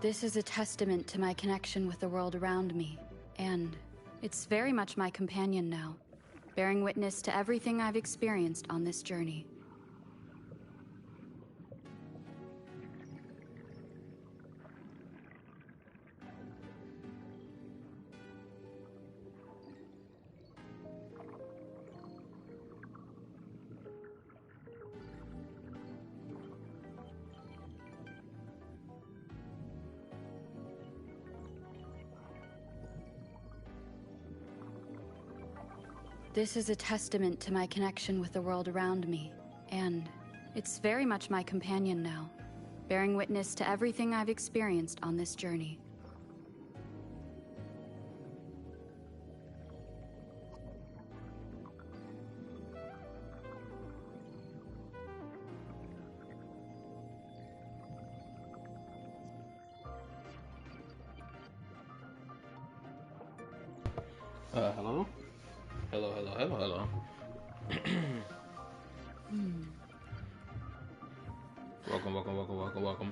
This is a testament to my connection with the world around me, and it's very much my companion now, bearing witness to everything I've experienced on this journey. This is a testament to my connection with the world around me, and it's very much my companion now, bearing witness to everything I've experienced on this journey. Hello? Hello. Welcome.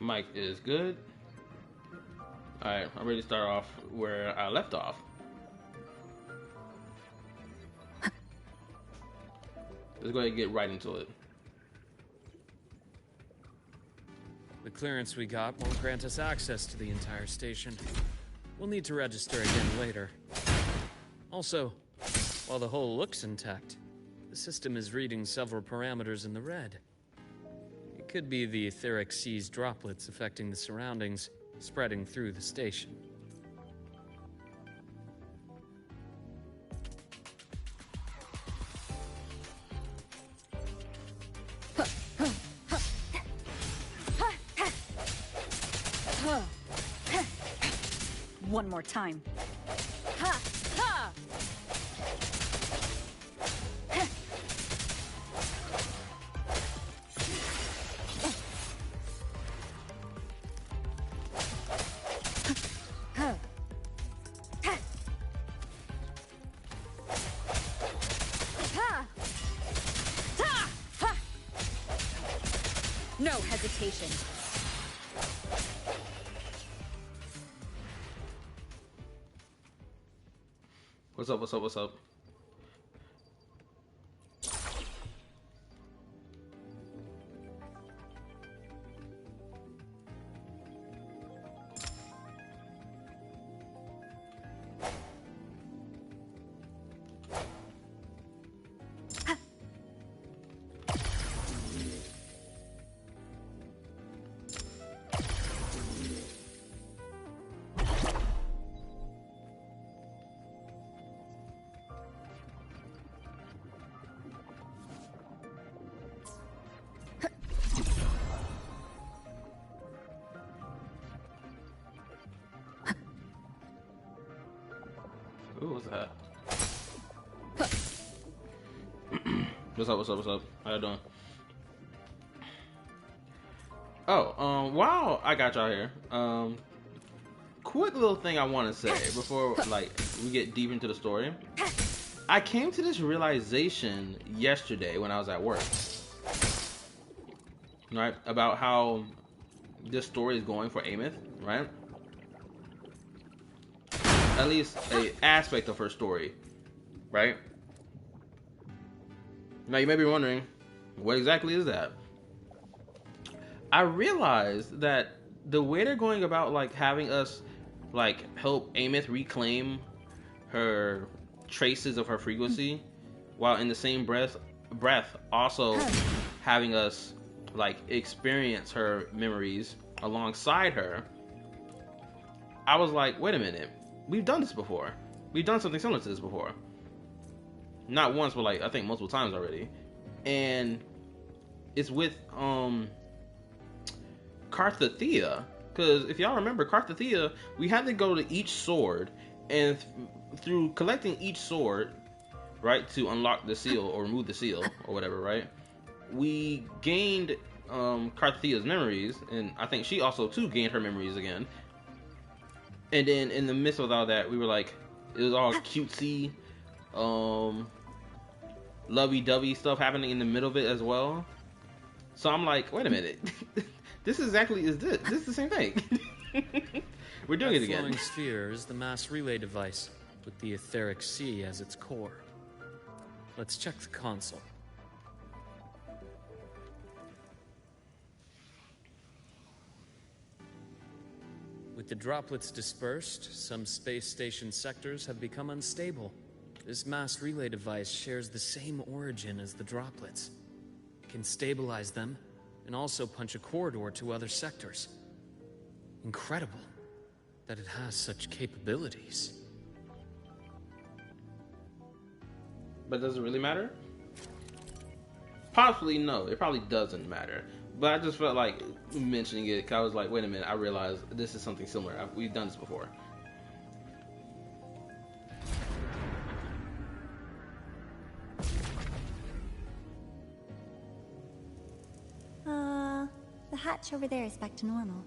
Mic is good. Alright, I'm ready to start off where I left off. Let's go ahead and get right into it. The clearance we got won't grant us access to the entire station. We'll need to register again later. Also, while the hull looks intact, the system is reading several parameters in the red. It could be the etheric sea's droplets affecting the surroundings, spreading through the station. One more time. Ha! Ha! No hesitation. What's up? Ooh, what's that? What's up? What's up? What's up? How you doing? Oh, wow, I got y'all here. Quick little thing I want to say before like we get deep into the story. I came to this realization yesterday when I was at work, right? About how this story is going for Amith, right? At least a aspect of her story, right? Now you may be wondering, what exactly is that? I realized that the way they're going about like having us like help Amith reclaim her traces of her frequency, while in the same breath also having us like experience her memories alongside her. I was like, wait a minute, we've done this before. We've done something similar to this before. Not once, but like I think multiple times already. And it's with Karthathea, because if y'all remember Karthathea, we had to go to each sword, and through collecting each sword, right, to unlock the seal or remove the seal or whatever, right, we gained Karthathea's memories, and I think she also too gained her memories again. And then in the midst of all that, we were like, it was all cutesy, lovey-dovey stuff happening in the middle of it as well. So I'm like, wait a minute. This is the same thing. We're doing it again. The flowing sphere is the mass relay device with the etheric sea as its core. Let's check the console. With the droplets dispersed, some space station sectors have become unstable. This mass relay device shares the same origin as the droplets. It can stabilize them and also punch a corridor to other sectors. Incredible that it has such capabilities. But does it really matter? Possibly no, it probably doesn't matter. But I just felt like mentioning it because I was like, wait a minute, I realized this is something similar. We've done this before. The hatch over there is back to normal.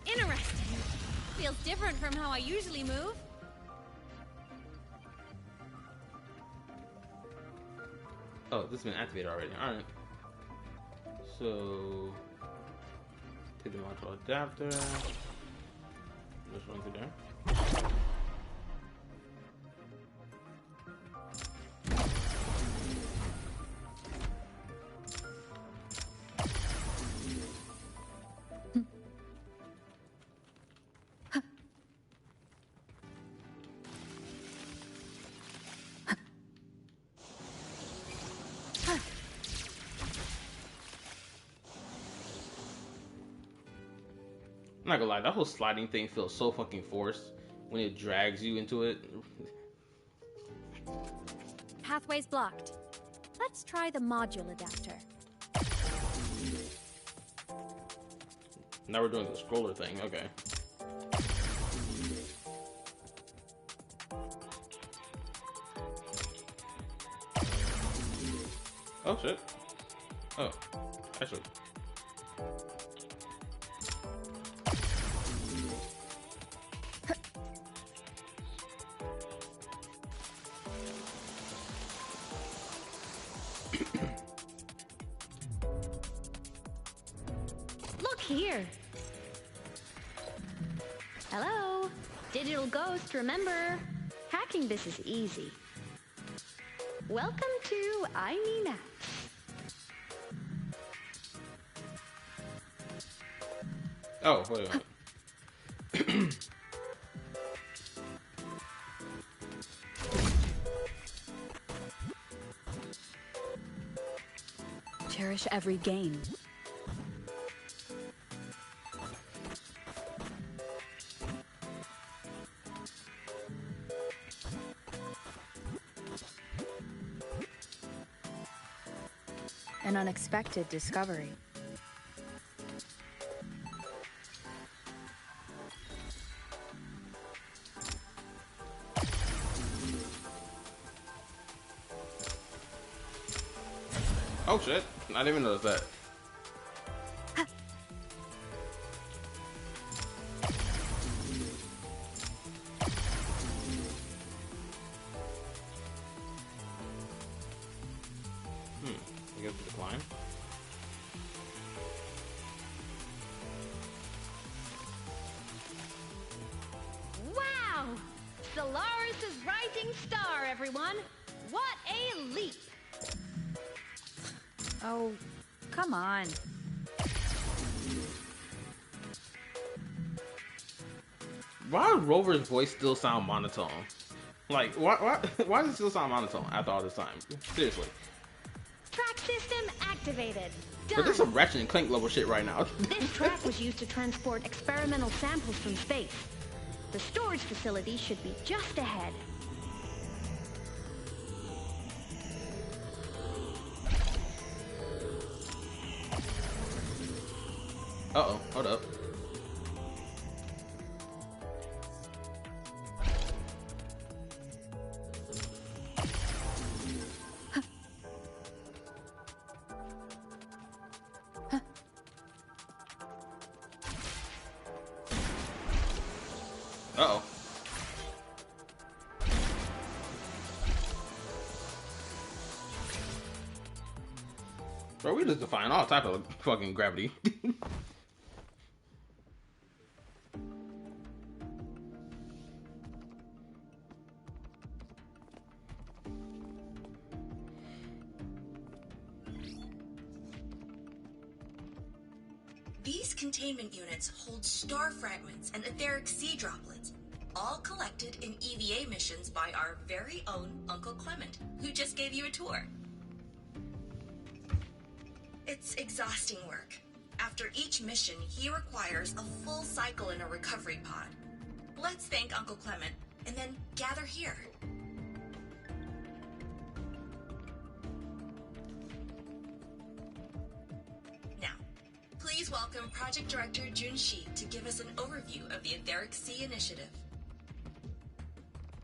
Interesting. Feels different from how I usually move. Oh, this has been activated already. Alright. So take the module adapter. Just run through there. I'm not gonna lie, that whole sliding thing feels so fucking forced when it drags you into it. Pathway's blocked. Let's try the module adapter. Now we're doing the scroller thing, okay. Oh shit. Oh, actually. Look here. Hello. Digital ghost, remember? Hacking this is easy. Welcome to I Mean Apps. Oh, wait a minute. Cherish every gain. An unexpected discovery. Oh shit! I didn't even notice that. I guess the decline. Wow! Solaris' rising star, everyone! What a leap! Oh, come on. Why does Rover's voice still sound monotone? Like, why does it still sound monotone after all this time? Seriously. Track system activated. Done. But this is some Ratchet and Clank level shit right now. This track was used to transport experimental samples from space. The storage facility should be just ahead. Uh-oh, hold up. Uh-oh. Bro, we just define all type of fucking gravity. These containment units hold star fragments and etheric sea droplets, all collected in EVA missions by our very own Uncle Clement, who just gave you a tour. It's exhausting work. After each mission, he requires a full cycle in a recovery pod. Let's thank Uncle Clement, and then gather here. Now, please welcome Project Director Jun Shi to give us an overview of the Etheric Sea Initiative.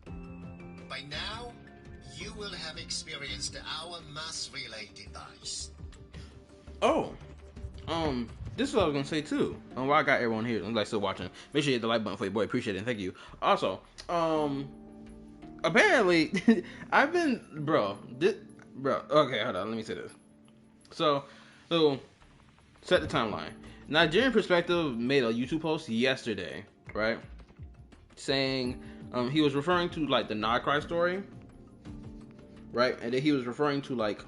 By now, you will have experienced our mass relay device. Oh, this is what I was gonna say too. While I got everyone here, I'm like still watching. Make sure you hit the like button for your boy. Appreciate it. And thank you. Also, apparently, I've been, bro. Okay, hold on. Let me say this. So, set the timeline. Nigerian Perspective made a YouTube post yesterday, right? Saying, he was referring to like the Nightcry story, right? And then he was referring to like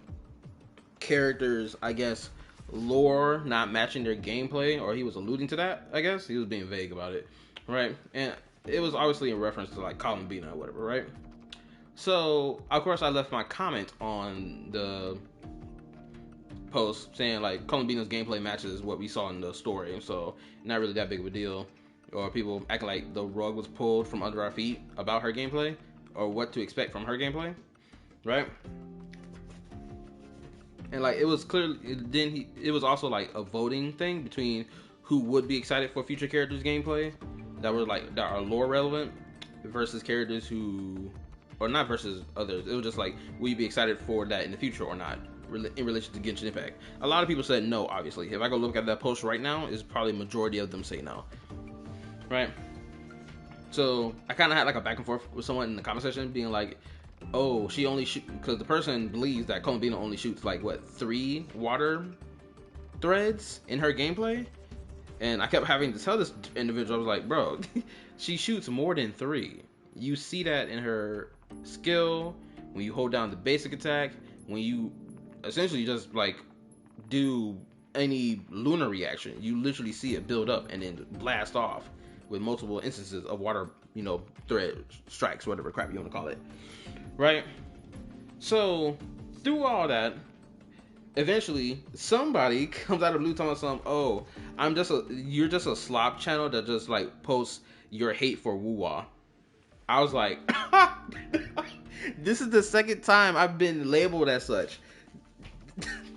characters, I guess, lore not matching their gameplay, or he was alluding to that. I guess he was being vague about it, right? And it was obviously in reference to like Columbina or whatever, right? So of course I left my comment on the post saying like Columbina's gameplay matches what we saw in the story, so not really that big of a deal. Or people acting like the rug was pulled from under our feet about her gameplay, or what to expect from her gameplay, right? And like it was clearly, it was also like a voting thing between who would be excited for future characters' gameplay that are lore relevant versus characters who, or not versus others. It was just like, will you be excited for that in the future or not in relation to Genshin Impact? A lot of people said no. Obviously, if I go look at that post right now, is probably majority of them say no, right? So I kind of had like a back and forth with someone in the comment section being like, oh, she only shoot, because the person believes that Columbina only shoots like what, 3 water threads in her gameplay, and I kept having to tell this individual, I was like, bro, she shoots more than 3. You see that in her skill when you hold down the basic attack, when you essentially just like do any lunar reaction, you literally see it build up and then blast off with multiple instances of water, thread strikes, whatever crap you want to call it. Right? So, through all that, eventually, somebody comes out of blue telling some, oh, you're just a slop channel that just, like, posts your hate for Woo-Wah. I was like, this is the second time I've been labeled as such.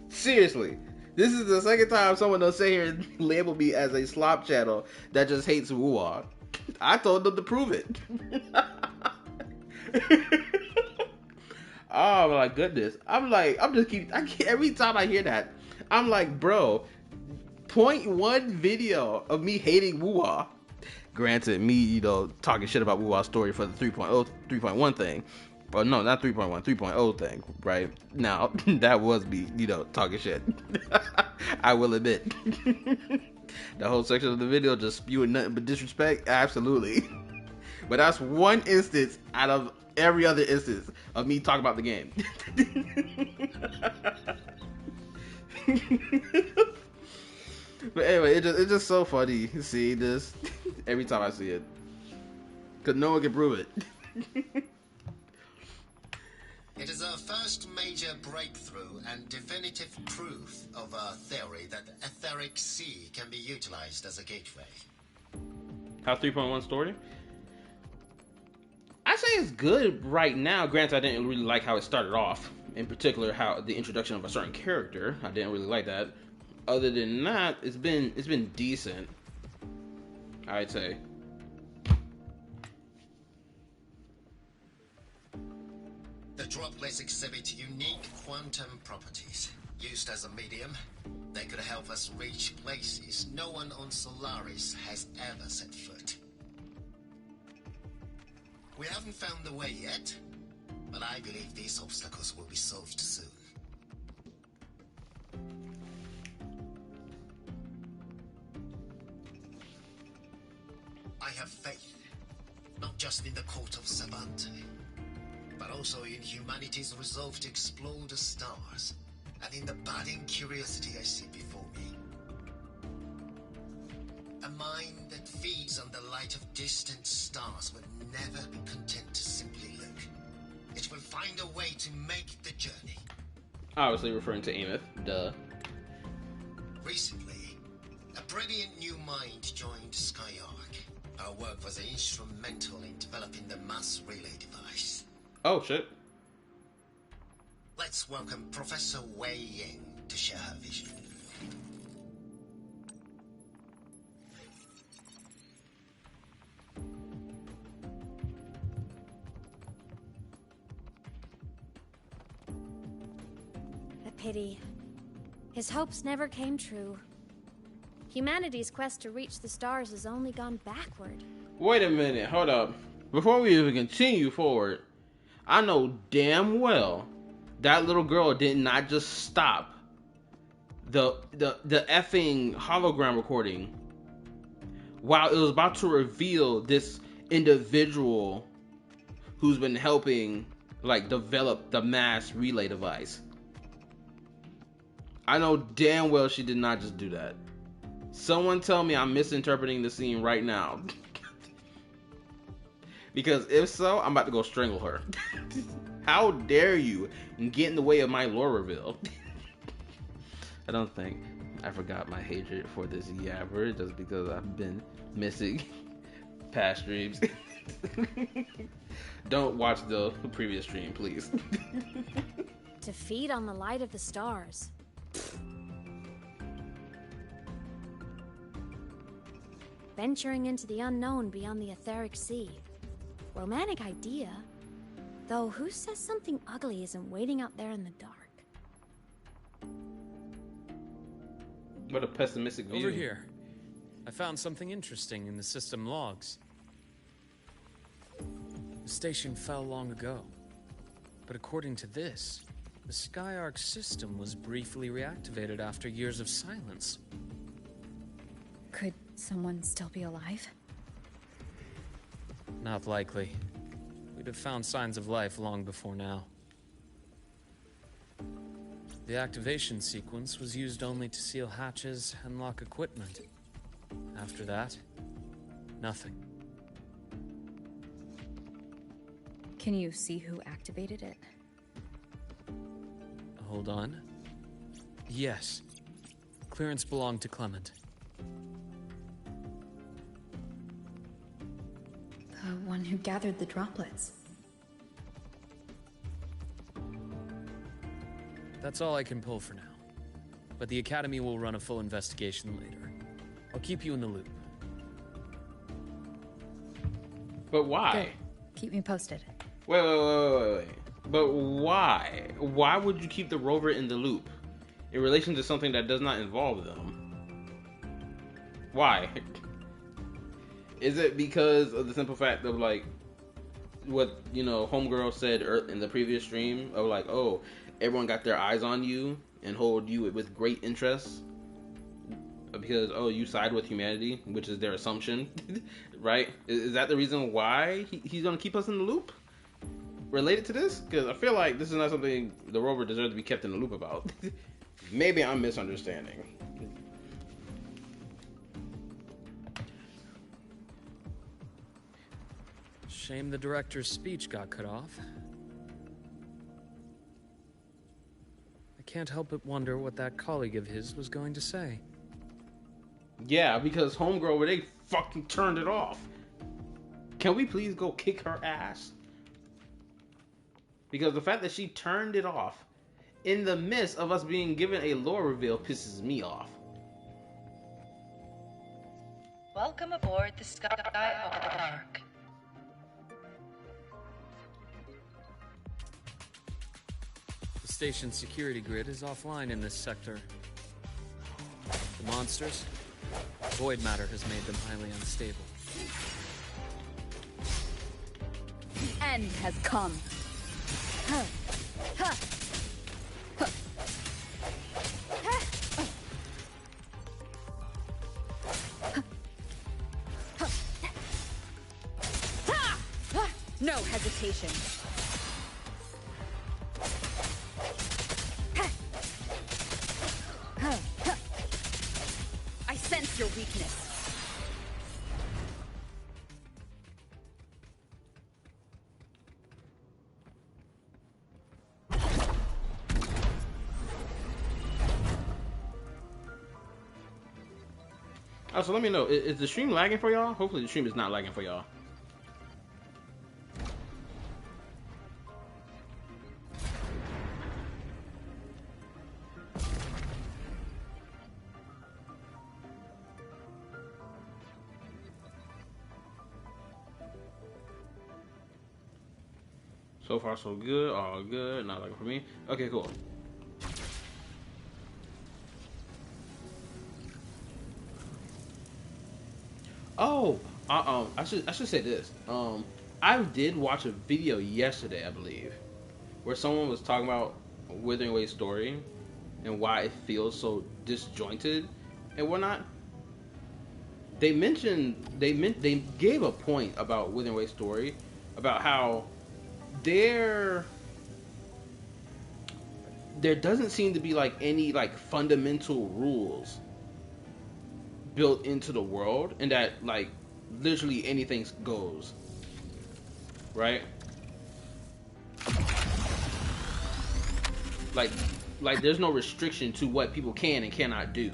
Seriously. This is the second time someone will sit here and label me as a slop channel that just hates Woo-Wah. I told them to prove it. Oh my goodness. Every time I hear that, I'm like, bro, point one video of me hating Wuha. Granted, me, talking shit about Wuha's story for the 3.0, 3.1 thing. Well, no, not 3.1, 3.0 thing, right? Now, that was me, talking shit. I will admit. The whole section of the video just spewing nothing but disrespect? Absolutely. But that's one instance out of every other instance of me talking about the game. But anyway, it's just so funny seeing this every time I see it. Because no one can prove it. It is our first major breakthrough and definitive proof of our theory that etheric sea can be utilized as a gateway. How 3.1 story? I say it's good right now. Granted, I didn't really like how it started off. In particular, how the introduction of a certain character. I didn't really like that. Other than that, it's been decent, I'd say. The droplets exhibit unique quantum properties. Used as a medium, they could help us reach places no one on Solaris has ever set foot. We haven't found the way yet, but I believe these obstacles will be solved soon. I have faith, not just in the court of Savante, but also in humanity's resolve to explore the stars, and in the budding curiosity I see before me. A mind that feeds on the light of distant stars will never be content to simply look. It will find a way to make the journey. Obviously referring to Ameth, duh. Recently, a brilliant new mind joined Skyark. Our work was instrumental in developing the mass relay device. Oh, shit. Let's welcome Professor Wei Ying to share her vision. A pity. His hopes never came true. Humanity's quest to reach the stars has only gone backward. Wait a minute, hold up. Before we even continue forward, I know damn well that little girl did not just stop the effing hologram recording while it was about to reveal this individual who's been helping develop the mass relay device. I know damn well she did not just do that. Someone tell me I'm misinterpreting the scene right now. Because if so, I'm about to go strangle her. How dare you get in the way of my lore reveal? I don't think I forgot my hatred for this yabber just because I've been missing past streams. Don't watch the previous stream, please. To feed on the light of the stars. Venturing into the unknown beyond the etheric sea. Romantic idea. Though who says something ugly isn't waiting out there in the dark? What a pessimistic view. Over here. I found something interesting in the system logs. The station fell long ago. But according to this, the Skyark system was briefly reactivated after years of silence. Could someone still be alive? Not likely. We'd have found signs of life long before now. The activation sequence was used only to seal hatches and lock equipment. After that, nothing. Can you see who activated it? Hold on. Yes. Clearance belonged to Clement. The one who gathered the droplets. That's all I can pull for now. But the Academy will run a full investigation later. I'll keep you in the loop. But why? Good. Keep me posted. Wait. But why? Why would you keep the rover in the loop in relation to something that does not involve them? Why? Is it because of the simple fact of like what, you know, Homegirl said in the previous stream of like, oh, everyone got their eyes on you and hold you with great interest because, oh, you side with humanity, which is their assumption, right? Is that the reason why he's gonna keep us in the loop related to this? Because I feel like this is not something the rover deserves to be kept in the loop about. Maybe I'm misunderstanding. Shame the director's speech got cut off. I can't help but wonder what that colleague of his was going to say. Yeah, because Homegirl, where they fucking turned it off. Can we please go kick her ass? Because the fact that she turned it off in the midst of us being given a lore reveal pisses me off. Welcome aboard the Skyhawk. The station's security grid is offline in this sector. The monsters, void matter has made them highly unstable. The end has come. Huh. Huh. Huh. No hesitation. I sense your weakness. Oh, so let me know, is the stream lagging for y'all? Hopefully the stream is not lagging for y'all. So far so good, all good, not lagging for me. Okay, cool. Oh, I should say this. I did watch a video yesterday, I believe, where someone was talking about Withering Wave's story and why it feels so disjointed and whatnot. They gave a point about Withering Wave's story about how there doesn't seem to be like any like fundamental rules built into the world, and that like literally anything goes, right? Like there's no restriction to what people can and cannot do,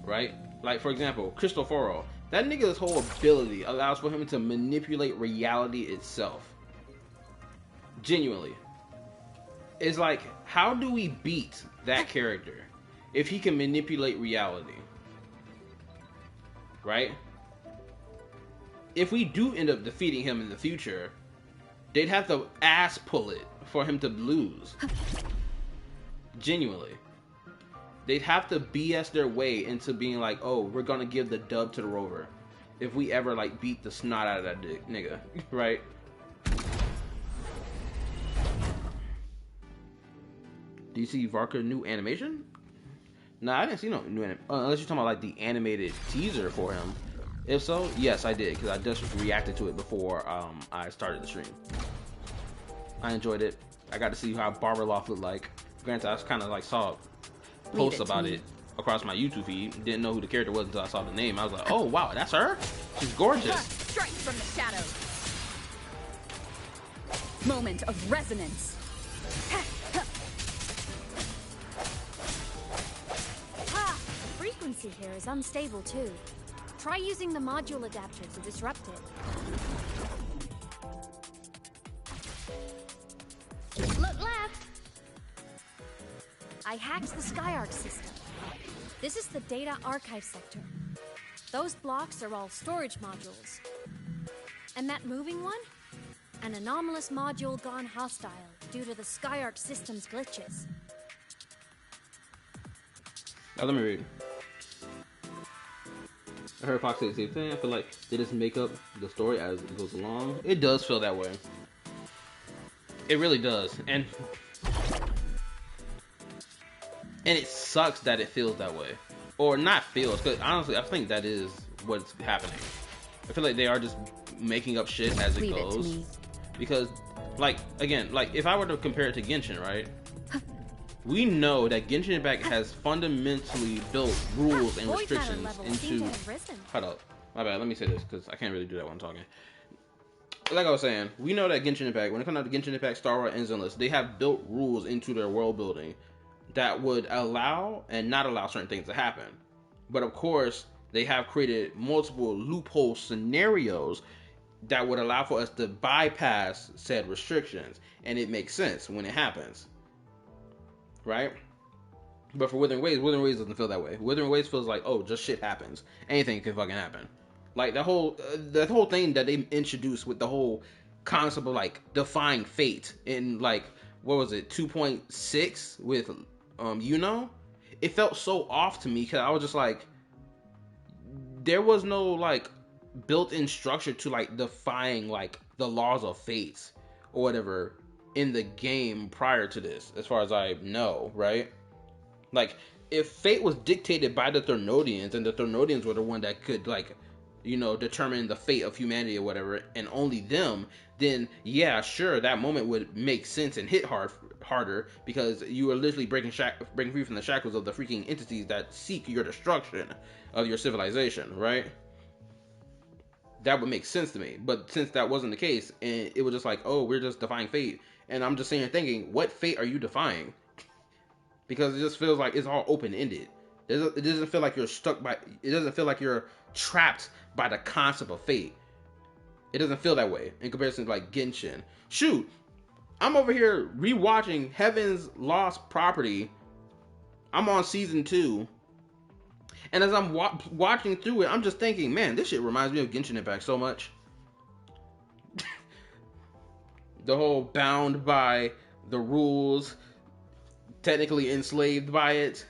right? Like for example, Cristoforo, that nigga's whole ability allows for him to manipulate reality itself. Genuinely, it's like, how do we beat that character if he can manipulate reality? Right? If we do end up defeating him in the future, they'd have to ass pull it for him to lose. Genuinely. They'd have to BS their way into being like, oh, we're gonna give the dub to the rover if we ever like beat the snot out of that nigga. Right? Do you see Varka new animation? Nah, I didn't see no new animation. Unless you're talking about like the animated teaser for him. If so, yes, I did, because I just reacted to it before I started the stream. I enjoyed it. I got to see how Barberloff looked like. Granted, I kind of like saw posts about it across my YouTube feed. Didn't know who the character was until I saw the name. I was like, oh wow, that's her? She's gorgeous. Strike from the shadows. Moment of resonance. The frequency here is unstable too. Try using the module adapter to disrupt it. Look left. I hacked the Skyarc system. This is the data archive sector. Those blocks are all storage modules. And that moving one? An anomalous module gone hostile due to the Skyark system's glitches. Now let me read. I heard Fox say the same thing. I feel like they just make up the story as it goes along. It does feel that way. It really does. And it sucks that it feels that way. Or not feels, because honestly, I think that is what's happening. I feel like they are just making up shit as it goes. Because, like, again, like, if I were to compare it to Genshin, right? We know that Genshin Impact has fundamentally built rules and restrictions into... Hold up. My bad, let me say this, because I can't really do that when I'm talking. Like I was saying, we know that Genshin Impact, when it comes down to Genshin Impact, Star Wars, and Zenless, they have built rules into their world building that would allow and not allow certain things to happen. But of course, they have created multiple loophole scenarios that would allow for us to bypass said restrictions. And it makes sense when it happens. Right? But for Wuthering Waves doesn't feel that way. Wuthering Waves feels like, oh, just shit happens. Anything can fucking happen. Like, that whole thing that they introduced with the whole concept of, like, defying fate in, like, what was it, 2.6 with, it felt so off to me, because I was just like, there was no, like, built-in structure to, like, defying, like, the laws of fate or whatever in the game prior to this, as far as I know, right? Like, if fate was dictated by the Thernodians, and the Thernodians were the one that could, like, determine the fate of humanity or whatever, and only them, then yeah, sure, that moment would make sense and hit harder, because you are literally breaking free from the shackles of the freaking entities that seek your destruction of your civilization, right? That would make sense to me. But since that wasn't the case, and it was just like, oh, we're just defying fate, and I'm just sitting here thinking, what fate are you defying? Because it just feels like it's all open-ended. It doesn't feel like you're it doesn't feel like you're trapped by the concept of fate. It doesn't feel that way in comparison to, like, Genshin. Shoot, I'm over here rewatching Heaven's Lost Property. I'm on season 2. And as I'm watching through it, I'm just thinking, man, this shit reminds me of Genshin Impact so much. The whole bound by the rules, technically enslaved by it,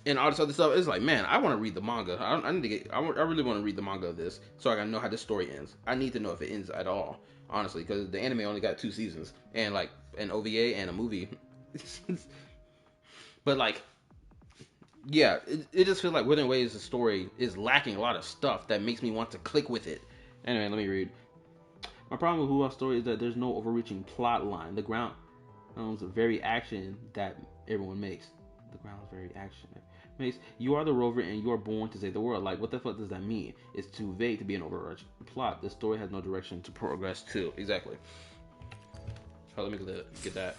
and all this other stuff. It's like, man, I want to read the manga. I really want to read the manga of this, so I can know how this story ends. I need to know if it ends at all, honestly, because the anime only got 2 seasons, and, like, an OVA and a movie. But, like, yeah, it just feels like Wuthering Waves' story is lacking a lot of stuff that makes me want to click with it. Anyway, let me read. My problem with Wuha's story is that there's no overreaching plot line. The ground is very action that everyone makes. The ground is very action. You are the rover and you are born to save the world. Like, what the fuck does that mean? It's too vague to be an overarching plot. The story has no direction to progress to. Exactly. Oh, let me get that.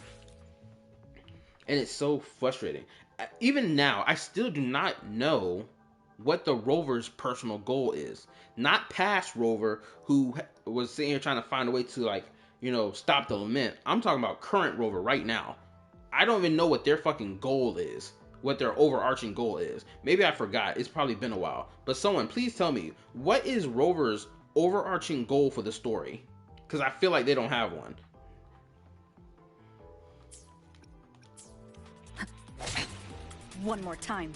And it's so frustrating. Even now, I still do not know what the rover's personal goal is. Not past rover who was sitting here trying to find a way to, like, stop the lament. I'm talking about current rover right now. I don't even know what their fucking goal is. What their overarching goal is. Maybe I forgot. It's probably been a while. But someone, please tell me, what is Rover's overarching goal for the story? Because I feel like they don't have one. One more time.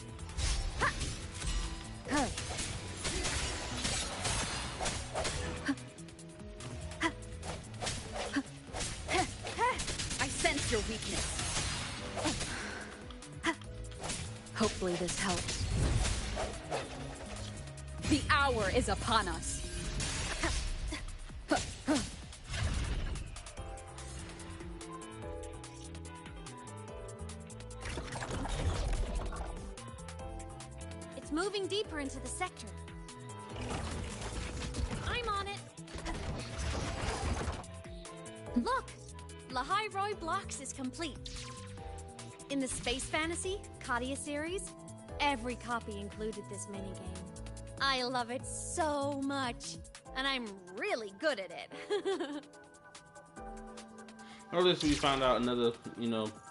I sense your weakness. Hopefully this helps. The hour is upon us. It's moving deeper into the sector. I'm on it. Look! Lahai Roy Blocks is complete. In the Space Fantasy Katia series, every copy included this minigame. I love it so much, and I'm really good at it. Earlier, we found out another,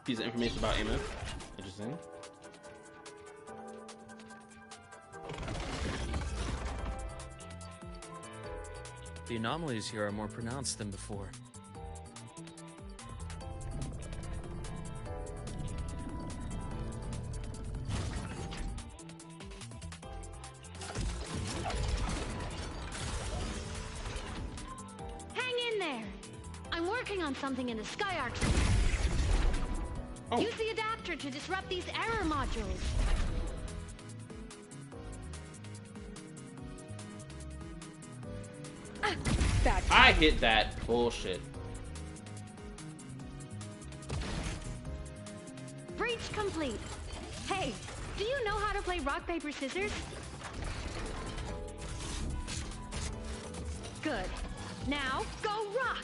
piece of information about Amos. Interesting. The anomalies here are more pronounced than before. Hang in there! I'm working on something in the Skyark. Oh. Use the adapter to disrupt these error modules. I hit that bullshit. Breach complete. Hey, do you know how to play rock, paper, scissors? Good. Now, go rock!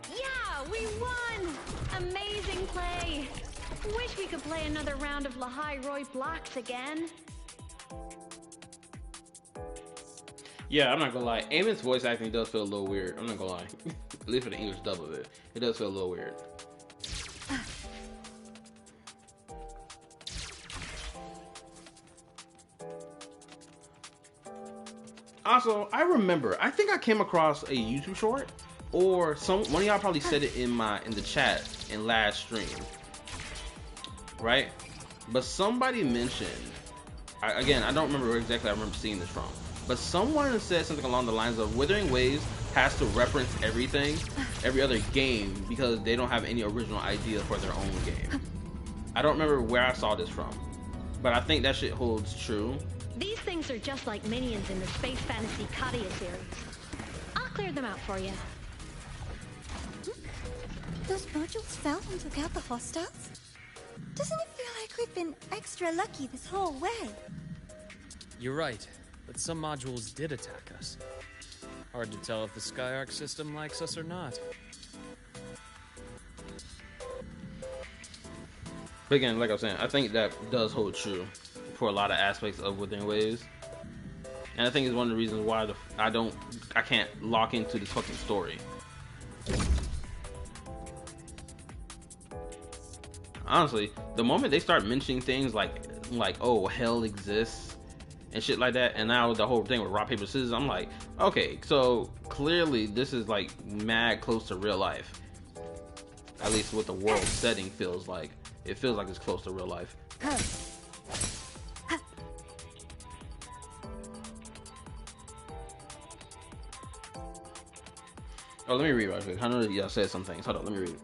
Yeah, we won! Amazing play! Wish we could play another round of Lahai Roy blocks again. Yeah, I'm not gonna lie. Eamon's voice acting does feel a little weird. I'm not gonna lie. At least for the English dub of it. It does feel a little weird. Also, I remember, I think I came across a YouTube short, or one of y'all probably said it in the chat in last stream, right? But somebody mentioned, again, I don't remember where exactly I remember seeing this from, but someone said something along the lines of Wuthering Waves has to reference everything, every other game, because they don't have any original ideas for their own game. I don't remember where I saw this from, but I think that shit holds true. These things are just like minions in the space fantasy Kadia series. I'll clear them out for you. Those modules fell and took out the hostiles? Doesn't it feel like we've been extra lucky this whole way? You're right, but some modules did attack us. Hard to tell if the Skyark system likes us or not. But again, like I was saying, I think that does hold true for a lot of aspects of Wuthering Waves, and I think it's one of the reasons why I can't lock into this fucking story. Honestly, the moment they start mentioning things like oh, hell exists and shit like that, and now the whole thing with rock paper scissors, I'm like, okay, so clearly this is like mad close to real life. At least what the world setting feels like. It feels like it's close to real life. Oh, let me read right quick. I know that y'all said some things. Hold on, let me read.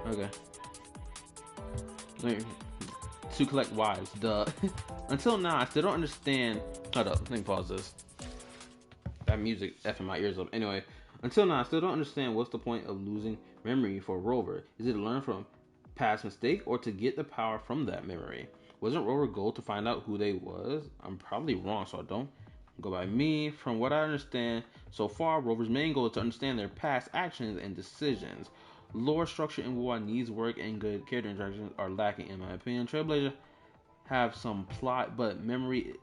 Okay. To collect wives, duh. Until now, I still don't understand. Hold up, let me pause this. That music effing my ears up. Anyway, until now, I still don't understand what's the point of losing memory for Rover. Is it to learn from past mistake or to get the power from that memory? Wasn't Rover's goal to find out who they was? I'm probably wrong, so I don't go by me. From what I understand so far, Rover's main goal is to understand their past actions and decisions. Lore structure in WoW needs work, and good character interactions are lacking in my opinion. Trailblazer have some plot, but memory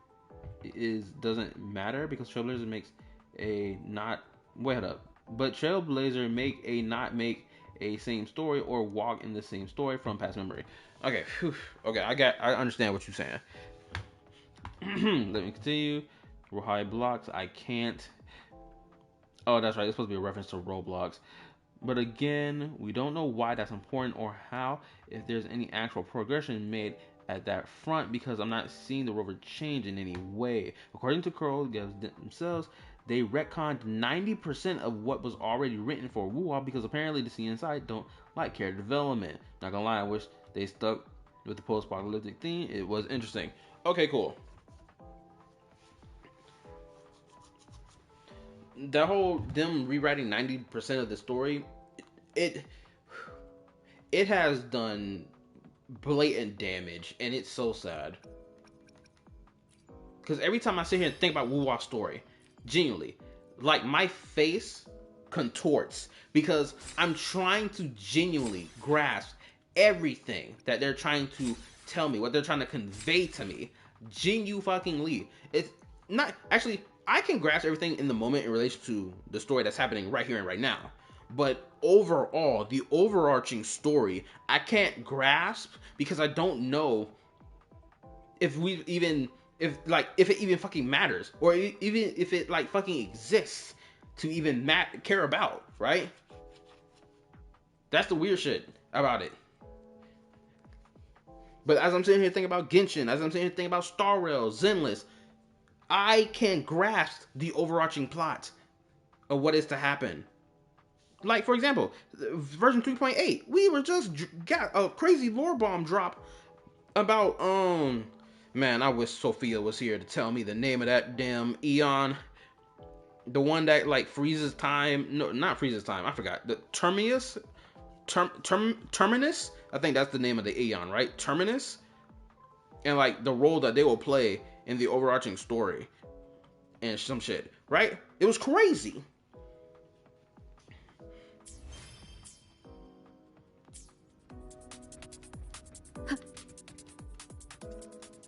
doesn't matter because Trailblazer makes a not wait up. But Trailblazer make a same story or walk in the same story from past memory. Okay, whew. Okay, I understand what you're saying. Let me continue. Lahai blocks, I can't. Oh, that's right. It's supposed to be a reference to Roblox. But again, we don't know why that's important or how, if there's any actual progression made at that front, because I'm not seeing the rover change in any way. According to Curl themselves, they retconned 90% of what was already written for WoW because apparently the CNSI don't like character development. Not gonna lie, I wish they stuck with the post-apocalyptic theme. It was interesting. Okay, cool. That whole them rewriting 90% of the story, it has done blatant damage, and it's so sad. Because every time I sit here and think about Wuwa's story, genuinely, like my face contorts because I'm trying to genuinely grasp everything that they're trying to tell me, what they're trying to convey to me. Fucking it's not actually. I can grasp everything in the moment in relation to the story that's happening right here and right now. but overall, the overarching story, I can't grasp because I don't know if it even fucking matters, or even if it like fucking exists to even care about, right? That's the weird shit about it. But as I'm sitting here thinking about Genshin, as I'm sitting here thinking about Star Rail, Zenless, I can grasp the overarching plot of what is to happen. Like, for example, version 3.8, we were just got a crazy lore bomb drop about, man, I wish Sophia was here to tell me the name of that damn Eon. The one that, like, freezes time. No, not freezes time. I forgot. The Terminus? Terminus? I think that's the name of the Eon, right? Terminus? And, like, the role that they will play in the overarching story. And some shit, right? It was crazy.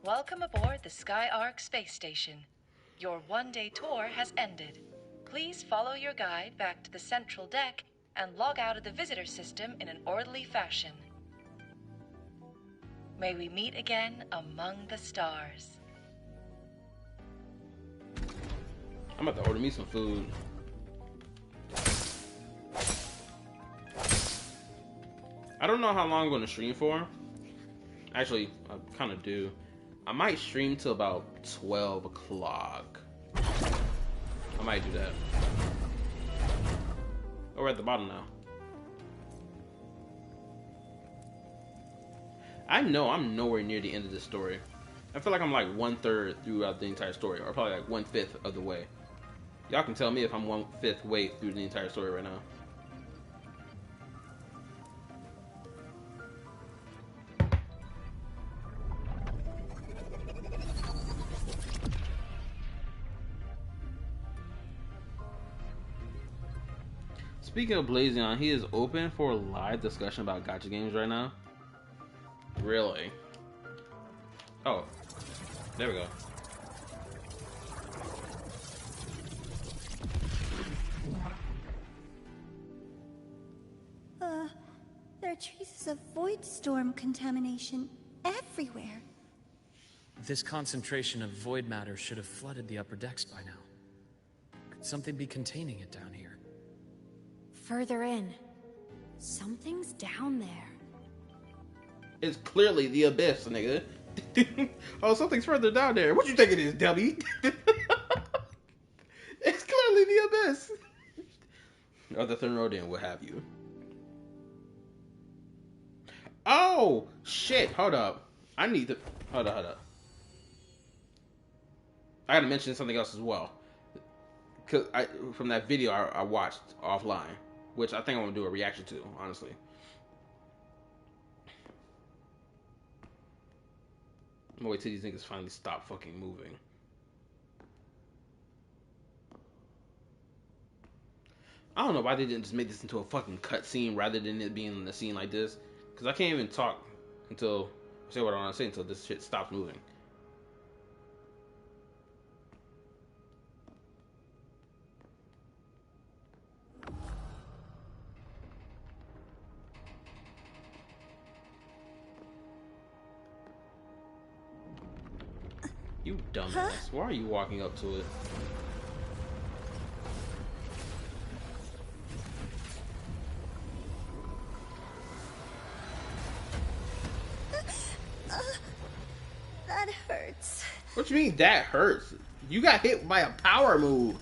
Welcome aboard the Skyark space station. Your one-day tour has ended. Please follow your guide back to the central deck and log out of the visitor system in an orderly fashion. May we meet again among the stars. I'm about to order me some food. I don't know how long I'm going to stream for. Actually, I kind of do. I might stream till about 12 o'clock. I might do that. Oh, we're at the bottom now. I know I'm nowhere near the end of this story. I feel like I'm like 1/3 throughout the entire story, or probably like 1/5 of the way. Y'all can tell me if I'm 1/5 way through the entire story right now. Speaking of Blazion, he is open for a live discussion about gacha games right now. Really? Oh, there we go. There are traces of void storm contamination everywhere. This concentration of void matter should have flooded the upper decks by now. Could something be containing it down here? Further in. Something's down there. It's clearly the abyss, nigga. Oh, something's further down there. What you think it is, dummy? It's clearly the abyss. Or the Thermodian, what have you. Oh, shit. Hold up. I need to... Hold up. I gotta mention something else as well. Cause from that video I watched offline, which I think I'm gonna do a reaction to, honestly. I'm gonna wait till these niggas finally stop fucking moving. I don't know why they didn't just make this into a fucking cutscene rather than it being in a scene like this. Because I can't even talk until... say what I want to say until this shit stops moving. You dumbass. Huh? Why are you walking up to it? That hurts. What you mean that hurts? You got hit by a power move.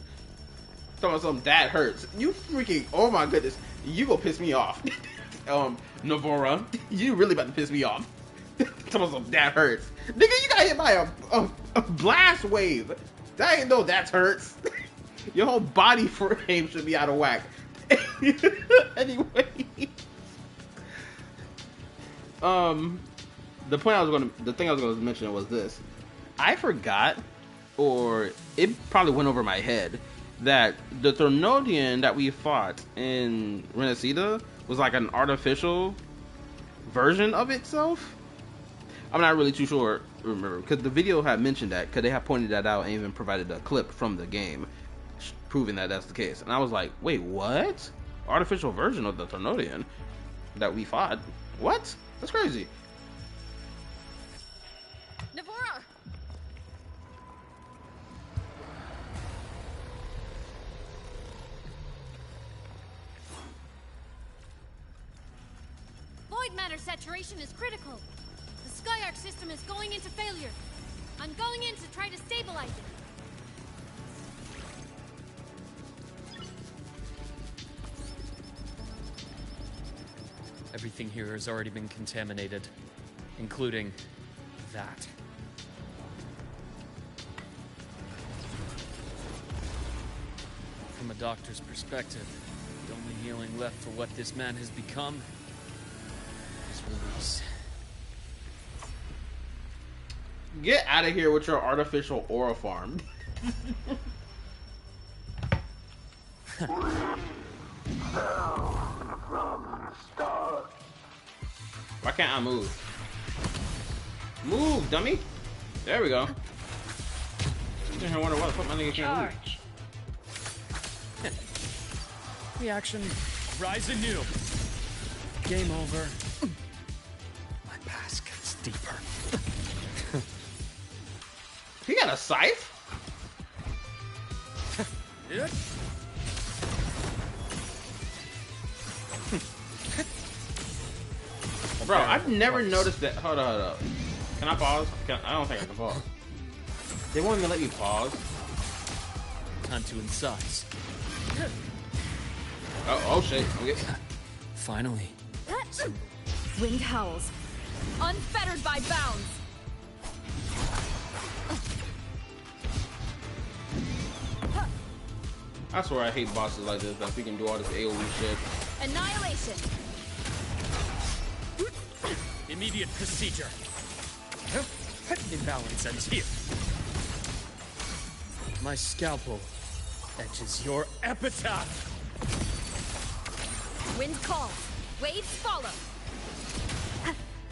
Talking about something that hurts. You freaking... oh my goodness. You gonna piss me off. Navora. You really about to piss me off. Talking about something that hurts. Nigga, you got hit by a blast wave. That ain't no that hurts. Your whole body frame should be out of whack. Anyway. The thing I was gonna mention was this. I forgot, or it probably went over my head, that the Thermodian that we fought in Renacida was like an artificial version of itself. I'm not really too sure, remember, because the video had mentioned that, because they had pointed that out and even provided a clip from the game proving that that's the case. And I was like, wait, what? artificial version of the Tornodian that we fought. What? That's crazy. Navora! Void matter saturation is critical. The Skyark system is going into failure. I'm going in to try to stabilize it. Everything here has already been contaminated, including that. From a doctor's perspective, the only healing left for what this man has become is release. Get out of here with your artificial aura farm. Why can't I move? Move, dummy! There we go. I wonder why the fuck my nigga can't move. Reaction, rise anew. Game over. My past gets deeper. He got a scythe? Bro, I've never noticed that. Hold up. Can I pause? I don't think I can pause. They won't even let me pause. Time to incise. Oh shit. Okay. Finally. Wind howls. Unfettered by bounds. I swear I hate bosses like this, that we can do all this AoE shit. Annihilation. Immediate procedure. Imbalance ends here. My scalpel etches your epitaph. Wind calls. Waves follow.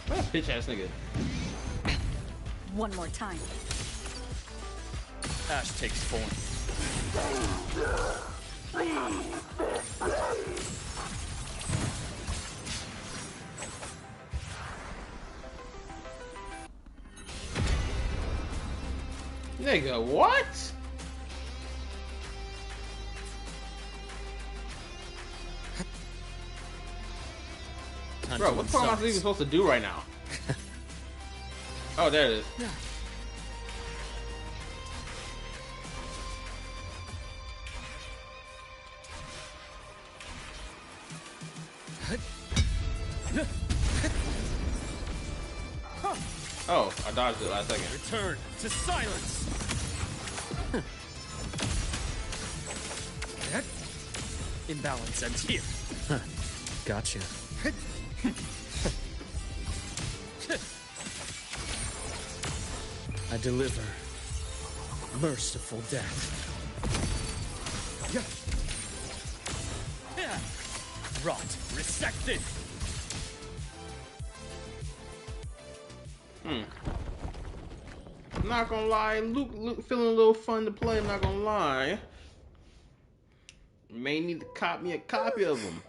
What a bitch ass nigga. One more time. Ash takes form. Nigga, what? Bro, what the fuck am I even supposed to do right now? Oh, there it is. Oh, I dodged it last second. Return to silence. Imbalance ends here. Gotcha. I deliver merciful death. Rot resected. I'm not gonna lie, Luke feeling a little fun to play, I'm not gonna lie. May need to cop me a copy of him.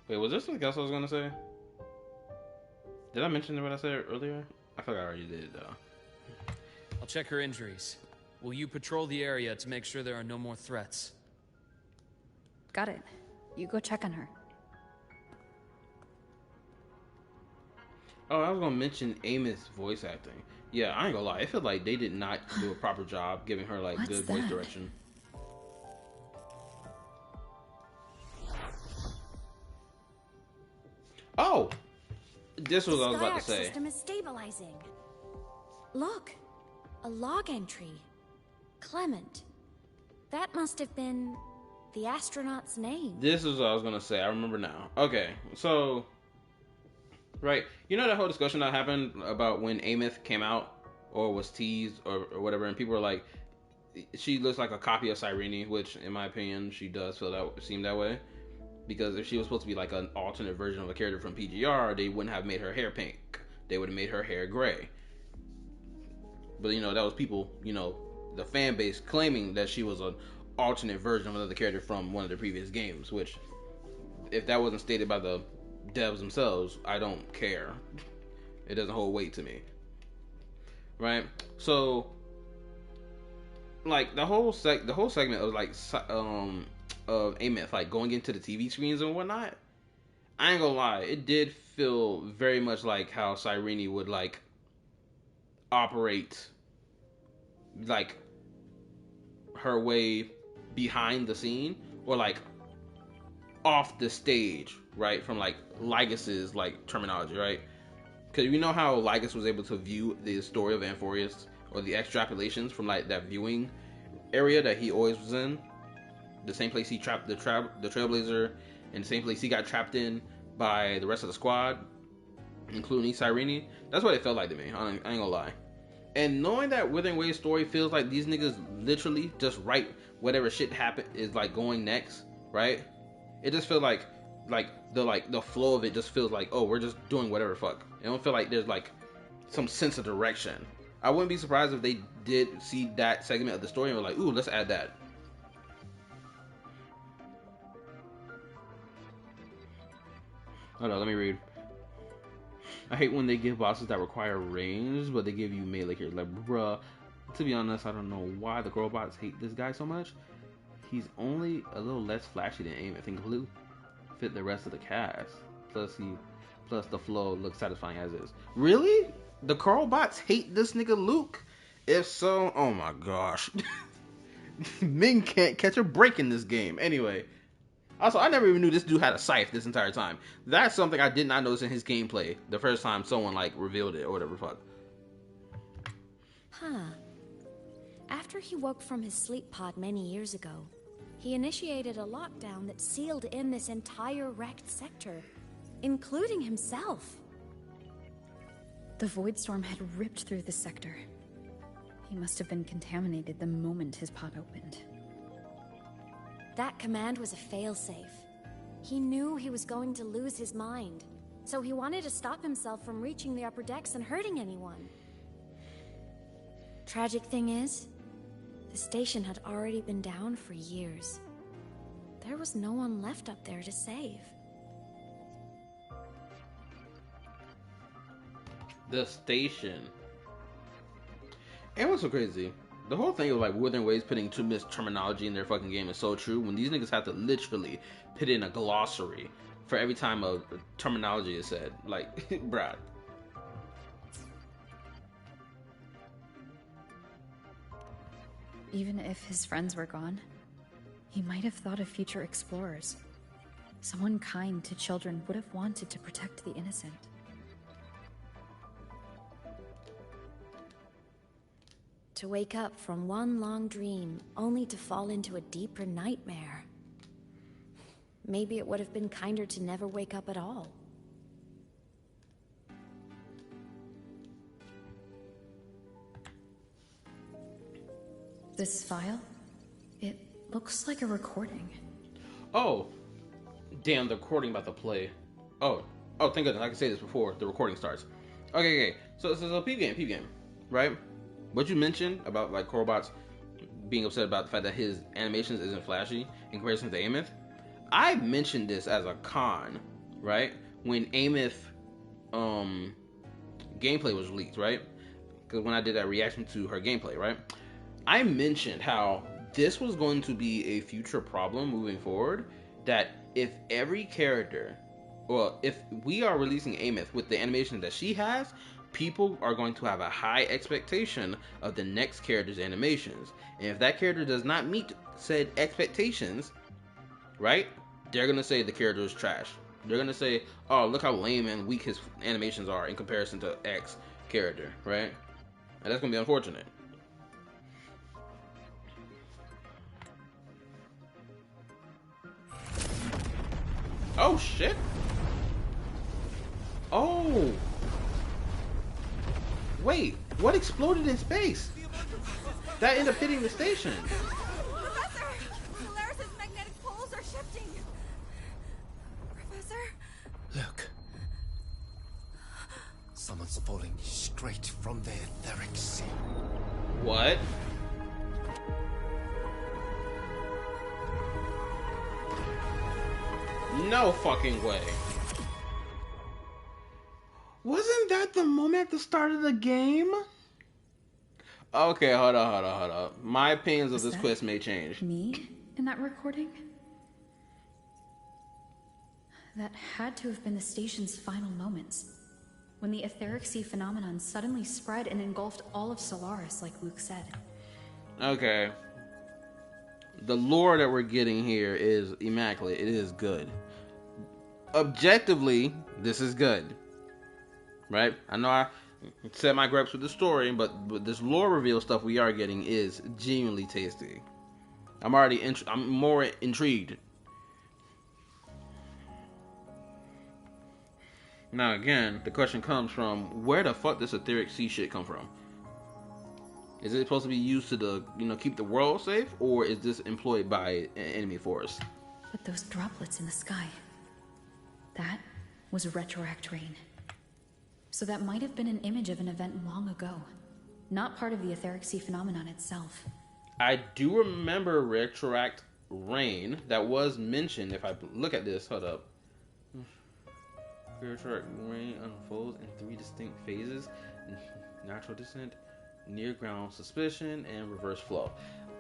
Wait, was there something else I was gonna say? Did I mention what I said earlier? I feel like I already did though. I'll check her injuries. Will you patrol the area to make sure there are no more threats? Got it. You go check on her. Oh, I was gonna mention Amy's voice acting. Yeah, I ain't gonna lie. I feel like they did not do a proper job giving her like good voice direction. Oh, this was what I was about to say. The system is stabilizing. Look, a log entry. Clement. That must have been the astronaut's name. This is what I was gonna say. I remember now. Okay, so right, you know that whole discussion that happened about when Amith came out or was teased or whatever, and people were like, she looks like a copy of Cyrene, which in my opinion she does seem that way. Because if she was supposed to be like an alternate version of a character from PGR, they wouldn't have made her hair pink. They would have made her hair gray. But you know, that was people, you know, the fan base claiming that she was an alternate version of another character from one of the previous games, which, if that wasn't stated by the devs themselves, I don't care. It doesn't hold weight to me. Right? So, like, the whole segment of, like, of Amith, like, going into the TV screens and whatnot, I ain't gonna lie, it did feel very much like how Cyrene would, like, operate, like, her way behind the scene, or, like, off the stage, right? From, like, Lygas's, like, terminology, right? Because you know how Lygas was able to view the story of Amphorius, or the extrapolations from, like, that viewing area that he always was in, the same place he trapped the Trailblazer, and the same place he got trapped in by the rest of the squad, including Cyrene. That's what it felt like to me. I ain't gonna lie. And knowing that Withering Wave's story feels like these niggas literally just write whatever shit happen is, like, going next, right? It just feels like the flow of it just feels like, oh, we're just doing whatever fuck. It don't feel like there's, like, some sense of direction. I wouldn't be surprised if they did see that segment of the story and were like, ooh, let's add that. Hold on, let me read. I hate when they give bosses that require range, but they give you melee here. Like, bruh, to be honest, I don't know why the girl bots hate this guy so much. He's only a little less flashy than Amith and completely fit the rest of the cast. Plus the flow looks satisfying as is. Really? The Carl bots hate this nigga Luke? If so, oh my gosh. Ming can't catch a break in this game. Anyway. Also, I never even knew this dude had a scythe this entire time. That's something I did not notice in his gameplay the first time someone, like, revealed it or whatever the fuck. Huh. After he woke from his sleep pod many years ago, he initiated a lockdown that sealed in this entire wrecked sector, including himself. The void storm had ripped through the sector. He must have been contaminated the moment his pod opened. That command was a failsafe. He knew he was going to lose his mind, so he wanted to stop himself from reaching the upper decks and hurting anyone. Tragic thing is, the station had already been down for years. There was no one left up there to save. The station. And what's so crazy? The whole thing of, like, Withering Waves putting too much terminology in their fucking game is so true, when these niggas have to literally put in a glossary for every time a terminology is said. Like, bruh. Even if his friends were gone, he might have thought of future explorers. Someone kind to children would have wanted to protect the innocent. To wake up from one long dream, only to fall into a deeper nightmare. Maybe it would have been kinder to never wake up at all. This file? It looks like a recording. Oh. Damn, the recording about to play. Oh, thank goodness, I can say this before the recording starts. Okay. So this is a peep game, right? What you mentioned about, like, Corbots being upset about the fact that his animations isn't flashy in comparison to Amith, I mentioned this as a con, right? When Amith gameplay was leaked, right? Because when I did that reaction to her gameplay, right? I mentioned how this was going to be a future problem moving forward, that if every character, well, if we are releasing Amith with the animation that she has, people are going to have a high expectation of the next character's animations. And if that character does not meet said expectations, right, they're going to say the character is trash. They're going to say, oh, look how lame and weak his animations are in comparison to X character, right? And that's going to be unfortunate. Oh, shit. Oh. Wait, what exploded in space? That ended up hitting the station. Professor! Polaris's magnetic poles are shifting. Professor? Look. Someone's falling straight from their etheric sea. What? No fucking way. Wasn't that the moment at the start of the game? Okay, hold on. My opinions of this quest may change. Me in that recording? That had to have been the station's final moments, when the etheric sea phenomenon suddenly spread and engulfed all of Solaris, like Luke said. Okay. The lore that we're getting here is immaculate. It is good. Objectively, this is good. Right? I know I set my grapes with the story, but this lore reveal stuff we are getting is genuinely tasty. I'm more intrigued. Now again, the question comes from, where the fuck does etheric sea shit come from? Is it supposed to be used to keep the world safe, or is this employed by an enemy force? But those droplets in the sky, that was retroact rain. So that might have been an image of an event long ago, not part of the etheric sea phenomenon itself. I do remember retroact rain that was mentioned. If I look at this, hold up. Retroact rain unfolds in 3 distinct phases: natural descent, near ground suspicion, and reverse flow.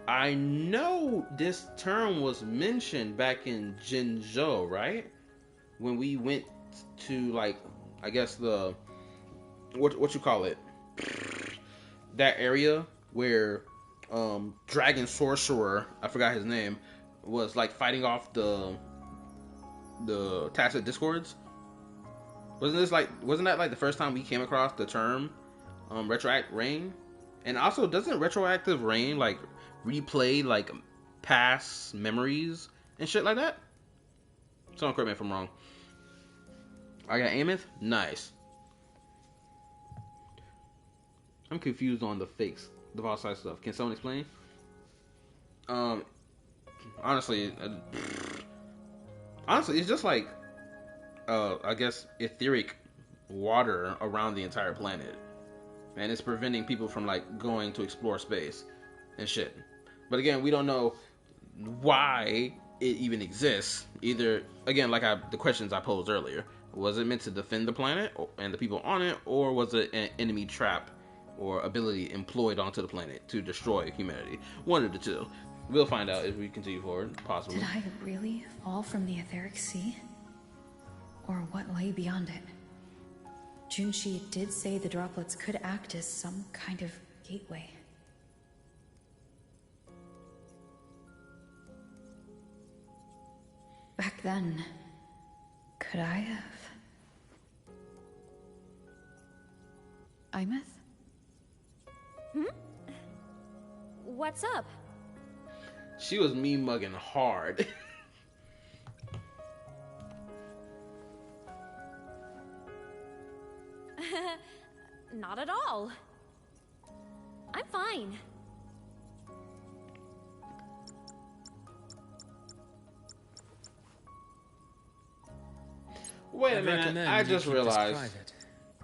I know this term was mentioned back in Jinzhou, right? When we went to, like, I guess the what you call it, that area where Dragon Sorcerer, I forgot his name, was like fighting off the Tacit Discords. Wasn't that like the first time we came across the term retroact rain? And also, doesn't retroactive rain like replay like past memories and shit like that? Someone correct me if I'm wrong. I got Ameth? Nice. I'm confused on the fakes, the false side stuff. Can someone explain? Honestly, it's just like, I guess, etheric water around the entire planet, and it's preventing people from like going to explore space and shit. But again, we don't know why it even exists. Either, again, like the questions I posed earlier, was it meant to defend the planet and the people on it, or was it an enemy trap or ability employed onto the planet to destroy humanity? One of the two. We'll find out as we continue forward, possibly. Did I really fall from the etheric sea? Or what lay beyond it? Junshi did say the droplets could act as some kind of gateway. Back then, could I have? Imeth? What's up? She was me mugging hard. Not at all. I'm fine. Wait a minute, I just realized.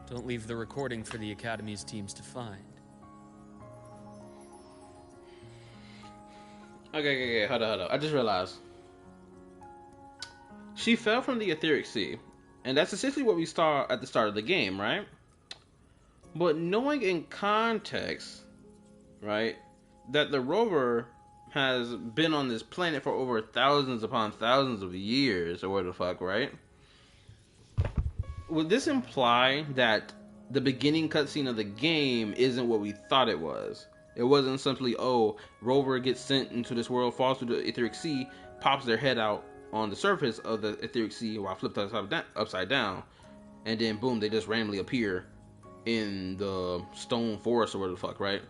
Don't leave the recording for the Academy's teams to find. Okay, hold on. I just realized. She fell from the etheric sea, and that's essentially what we saw at the start of the game, right? But knowing in context, right, that the rover has been on this planet for over thousands upon thousands of years, or what the fuck, right? Would this imply that the beginning cutscene of the game isn't what we thought it was? It wasn't simply, oh, rover gets sent into this world, falls through the etheric sea, pops their head out on the surface of the etheric sea while flipped upside down, and then boom, they just randomly appear in the stone forest or whatever the fuck, right?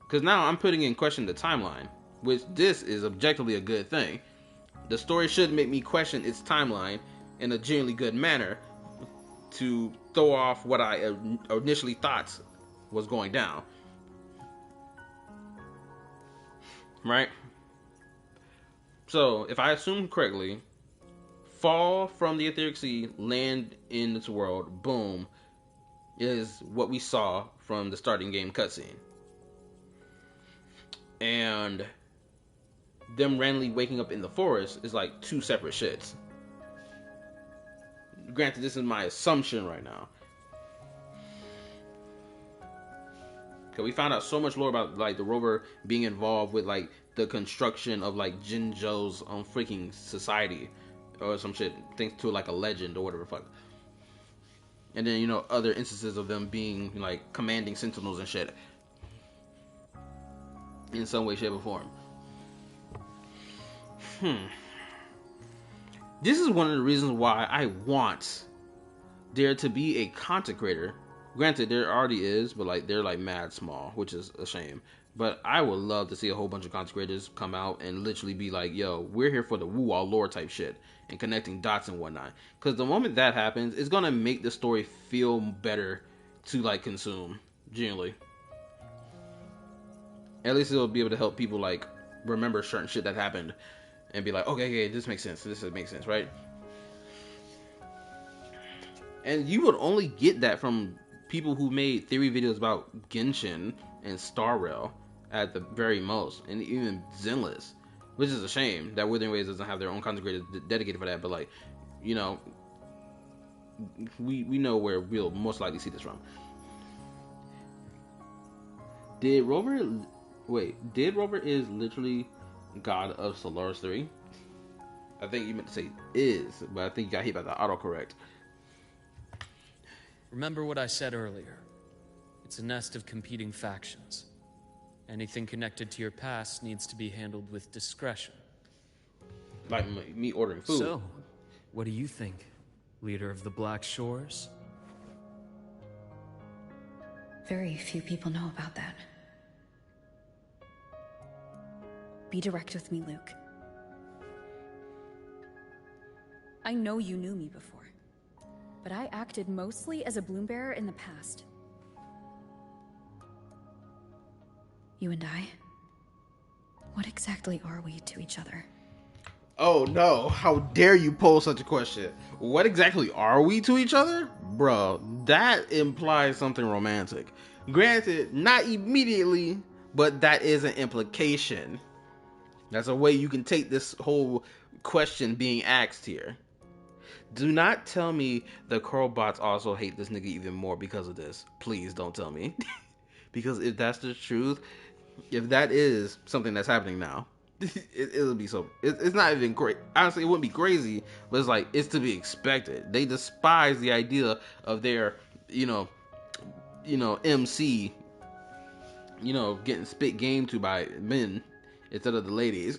Because now I'm putting in question the timeline, which this is objectively a good thing. The story should make me question its timeline in a genuinely good manner to throw off what I initially thought was going down. Right? So, if I assume correctly, fall from the etheric sea, land in this world, boom, is what we saw from the starting game cutscene. And them randomly waking up in the forest is like two separate shits. Granted, this is my assumption right now. Cause we found out so much lore about like the rover being involved with like the construction of like Jinzhou's freaking society or some shit, thanks to like a legend or whatever the fuck. And then, you know, other instances of them being like commanding sentinels and shit in some way, shape, or form. This is one of the reasons why I want there to be a content creator. Granted, there already is, but like they're like mad small, which is a shame. But I would love to see a whole bunch of content creators come out and literally be like, yo, we're here for the woo-all lore type shit and connecting dots and whatnot. Because the moment that happens, it's going to make the story feel better to like consume, generally. At least it'll be able to help people like remember certain shit that happened and be like, okay, this makes sense. This makes sense, right? And you would only get that from people who made theory videos about Genshin and Star Rail at the very most, and even Zenless, which is a shame that Wuthering Waves doesn't have their own content creators dedicated for that. But like, you know, we know where we'll most likely see this from. Did Rover is literally God of Solaris 3? I think you meant to say is, but I think you got hit by the autocorrect. Remember what I said earlier. It's a nest of competing factions. Anything connected to your past needs to be handled with discretion. Like me ordering food. So, what do you think, leader of the Black Shores? Very few people know about that. Be direct with me, Luke. I know you knew me before, but I acted mostly as a bloom bearer in the past. You and I, what exactly are we to each other? Oh no, how dare you pose such a question? What exactly are we to each other? Bro, that implies something romantic. Granted, not immediately, but that is an implication. That's a way you can take this whole question being asked here. Do not tell me the Curlbots also hate this nigga even more because of this. Please don't tell me. Because if that's the truth, if that is something that's happening now, it'll be so... It's not even great. Honestly, it wouldn't be crazy, but it's like, it's to be expected. They despise the idea of their, you know, MC, getting spit game to by men instead of the ladies.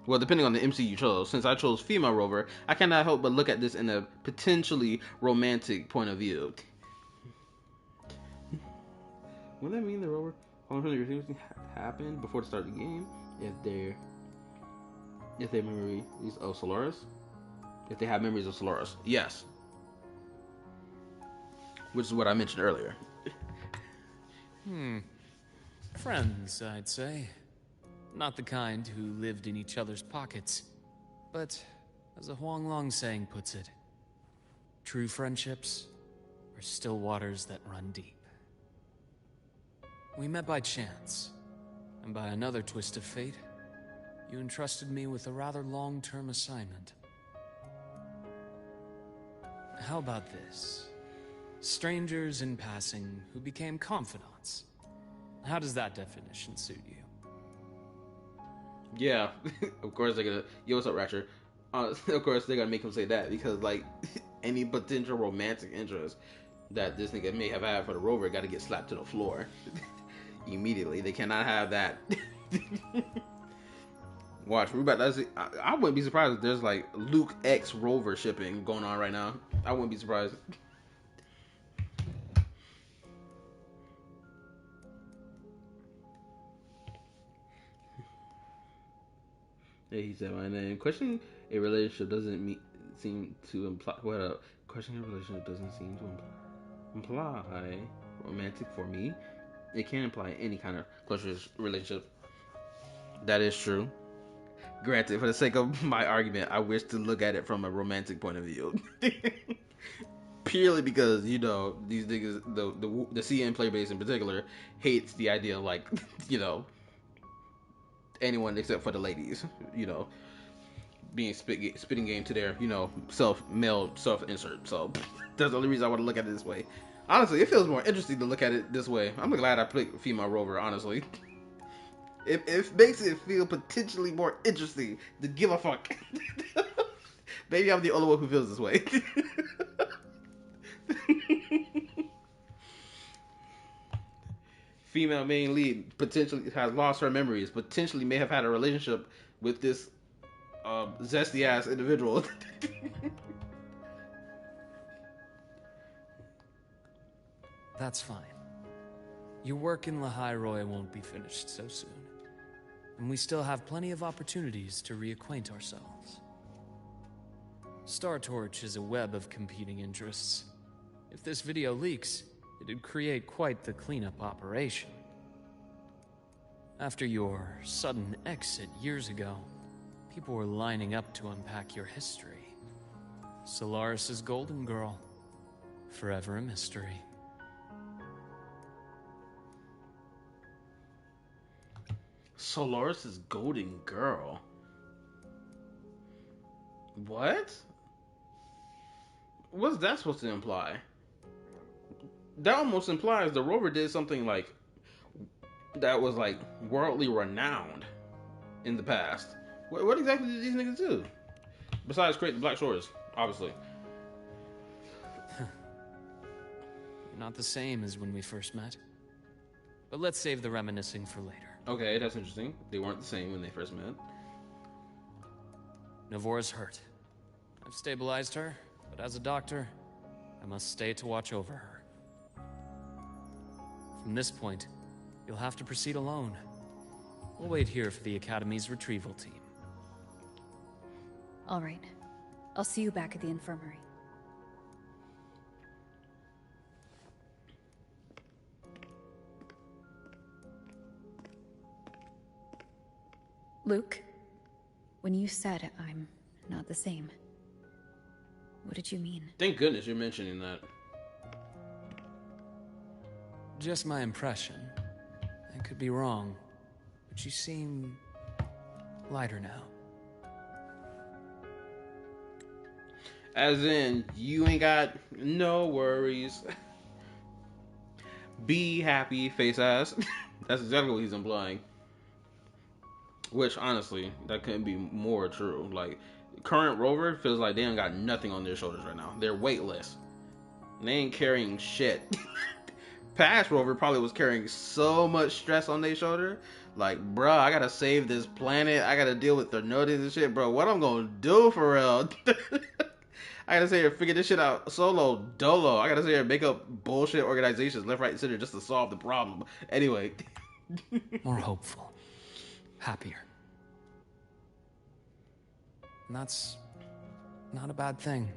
Well, depending on the MC you chose. Since I chose female rover, I cannot help but look at this in a potentially romantic point of view. Would that mean the rover happened before the start of the game? If they memories of Solaris? If they have memories of Solaris, yes. Which is what I mentioned earlier. Friends, I'd say. Not the kind who lived in each other's pockets. But, as a Huanglong saying puts it, true friendships are still waters that run deep. We met by chance, and by another twist of fate, you entrusted me with a rather long-term assignment. How about this? Strangers in passing who became confidants. How does that definition suit you? Yeah, of course they're gonna... Yo, what's up, Ratcher? Of course they're gonna make him say that, because, like, any potential romantic interest that this nigga may have had for the rover gotta get slapped to the floor. Immediately. They cannot have that. Watch, we're about to see. I wouldn't be surprised if there's, like, Luke X rover shipping going on right now. I wouldn't be surprised. He said my name. Questioning a relationship doesn't seem to imply... What up? Questioning a relationship doesn't seem to imply romantic for me. It can imply any kind of close relationship. That is true. Granted, for the sake of my argument, I wish to look at it from a romantic point of view. Purely because, these niggas, the CN player base in particular, hates the idea of, like, anyone except for the ladies. You know, being spitting game to their, you know, male self insert. So that's the only reason I want to look at it this way. Honestly, it feels more interesting to look at it this way. I'm glad I picked female rover. Honestly, it makes it feel potentially more interesting to give a fuck. Maybe I'm the only one who feels this way. Female main lead potentially has lost her memories. Potentially may have had a relationship with this zesty ass individual. That's fine. Your work in Lahai Roy won't be finished so soon. And we still have plenty of opportunities to reacquaint ourselves. Star Torch is a web of competing interests. If this video leaks, it'd create quite the cleanup operation. After your sudden exit years ago, people were lining up to unpack your history. Solaris's golden girl, forever a mystery. Solaris's golden girl. What? What's that supposed to imply? That almost implies the rover did something like that was like worldly renowned in the past. What exactly did these niggas do? Besides create the Black Shores, obviously. Not the same as when we first met. But let's save the reminiscing for later. Okay, that's interesting. They weren't the same when they first met. Navora's hurt. I've stabilized her, but as a doctor, I must stay to watch over her. From this point, you'll have to proceed alone. We'll wait here for the Academy's retrieval team. All right. I'll see you back at the infirmary. Luke, when you said I'm not the same, what did you mean? Thank goodness you're mentioning that. Just my impression. I could be wrong, but you seem lighter now. As in, you ain't got no worries. Be happy, face ass. That's exactly what he's implying. Which, honestly, that couldn't be more true. Like, current rover feels like they ain't got nothing on their shoulders right now. They're weightless. They ain't carrying shit. Past rover probably was carrying so much stress on their shoulder. Like, bro, I gotta save this planet. I gotta deal with the notice and shit. Bro, what I'm gonna do for real? I gotta sit here and figure this shit out solo, dolo. I gotta sit here and make up bullshit organizations left, right, and center just to solve the problem. Anyway. More hopeful. Happier. And that's not a bad thing.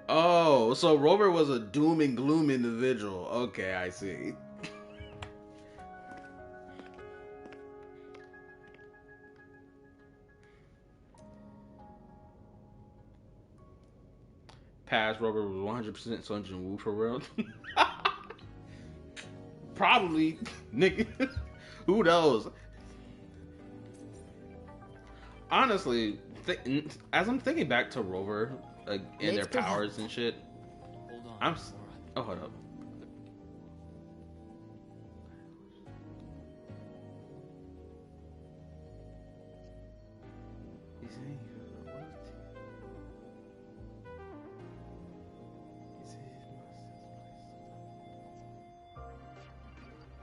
Oh, so Rover was a doom and gloom individual. Okay, I see. Past Rover was 100% Sun Jin Woo for real. Probably, nigga. Who knows? Honestly, as I'm thinking back to Rover and their powers and shit, Hold on. hold up.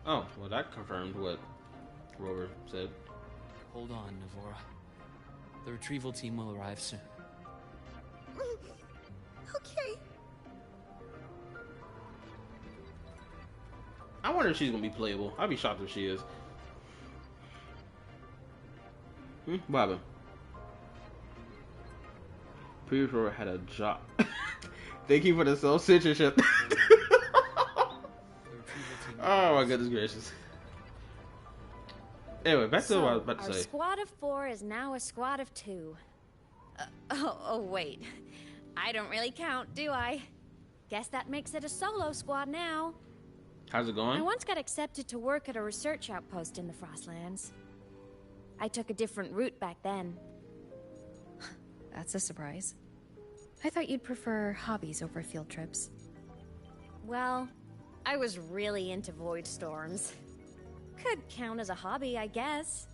Oh, well, that confirmed what Rover said. Hold on, Navora. The retrieval team will arrive soon. Okay. I wonder if she's gonna be playable. I'd be shocked if she is. What happened? Previous Rover had a job. Thank you for the self-censorship. Oh my goodness gracious. Anyway, back to what I was about to say. Our squad of 4 is now a squad of 2. Wait. I don't really count, do I? Guess that makes it a solo squad now. How's it I going? once got accepted to work at a research outpost in the Frostlands. I took a different route back then. That's a surprise. I thought you'd prefer hobbies over field trips. Well, I was really into void storms. Could count as a hobby, I guess.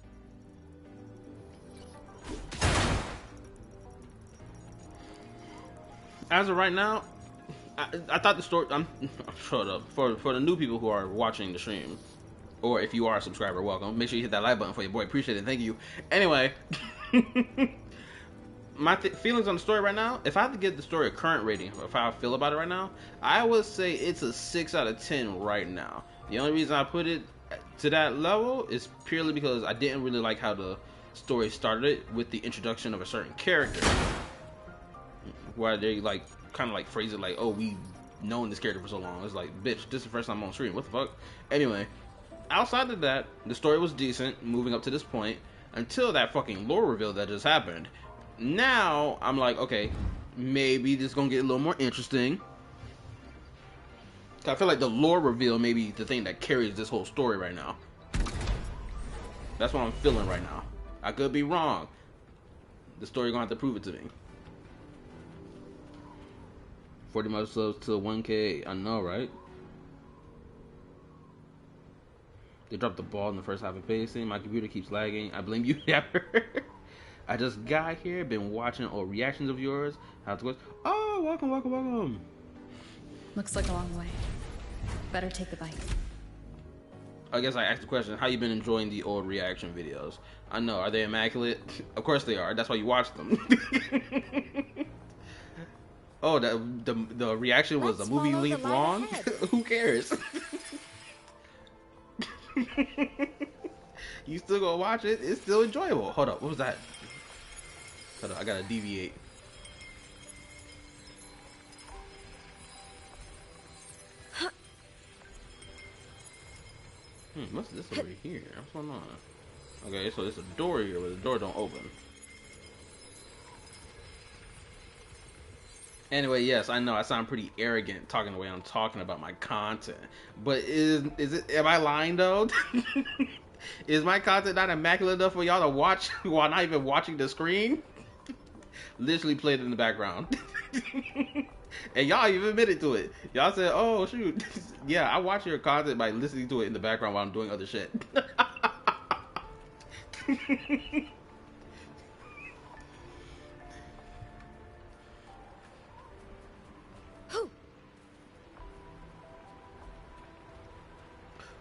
As of right now, I thought the story. Shut up. For the new people who are watching the stream, or if you are a subscriber, welcome. Make sure you hit that like button for your boy. Appreciate it. Thank you. Anyway, my feelings on the story right now. If I have to give the story a current rating, of how I feel about it right now, I would say it's a 6 out of 10 right now. The only reason I put it to that level is purely because I didn't really like how the story started with the introduction of a certain character, where they like kind of like phrase it like, oh, we've known this character for so long. It's like, bitch, this is the first time I'm on stream. What the fuck? Anyway, outside of that, the story was decent moving up to this point until that fucking lore reveal that just happened. Now I'm like, okay, maybe this is gonna get a little more interesting. I feel like the lore reveal may be the thing that carries this whole story right now. That's what I'm feeling right now. I could be wrong. The story gonna have to prove it to me. 40 more subs to 1K. I know, right? They dropped the ball in the first half of pacing. My computer keeps lagging. I blame you, Yapper. I just got here. Been watching all reactions of yours. How to go? Oh, welcome, welcome, welcome. Looks like a long way. Better take the bike. I guess I asked the question, how you been enjoying the old reaction videos? I know, are they immaculate? Of course they are. That's why you watch them. Oh, the reaction was a movie length long? Who cares? You still gonna watch it? It's still enjoyable. Hold up, what was that? Hold up, I gotta deviate. What's this over here? What's going on? Okay, so there's a door here, but the door don't open. Anyway, yes, I know I sound pretty arrogant talking the way I'm talking about my content, but is it? Am I lying though? Is my content not immaculate enough for y'all to watch while not even watching the screen? Literally played it in the background. And y'all even admitted to it. Y'all said, oh shoot, yeah, I watch your content by listening to it in the background while I'm doing other shit.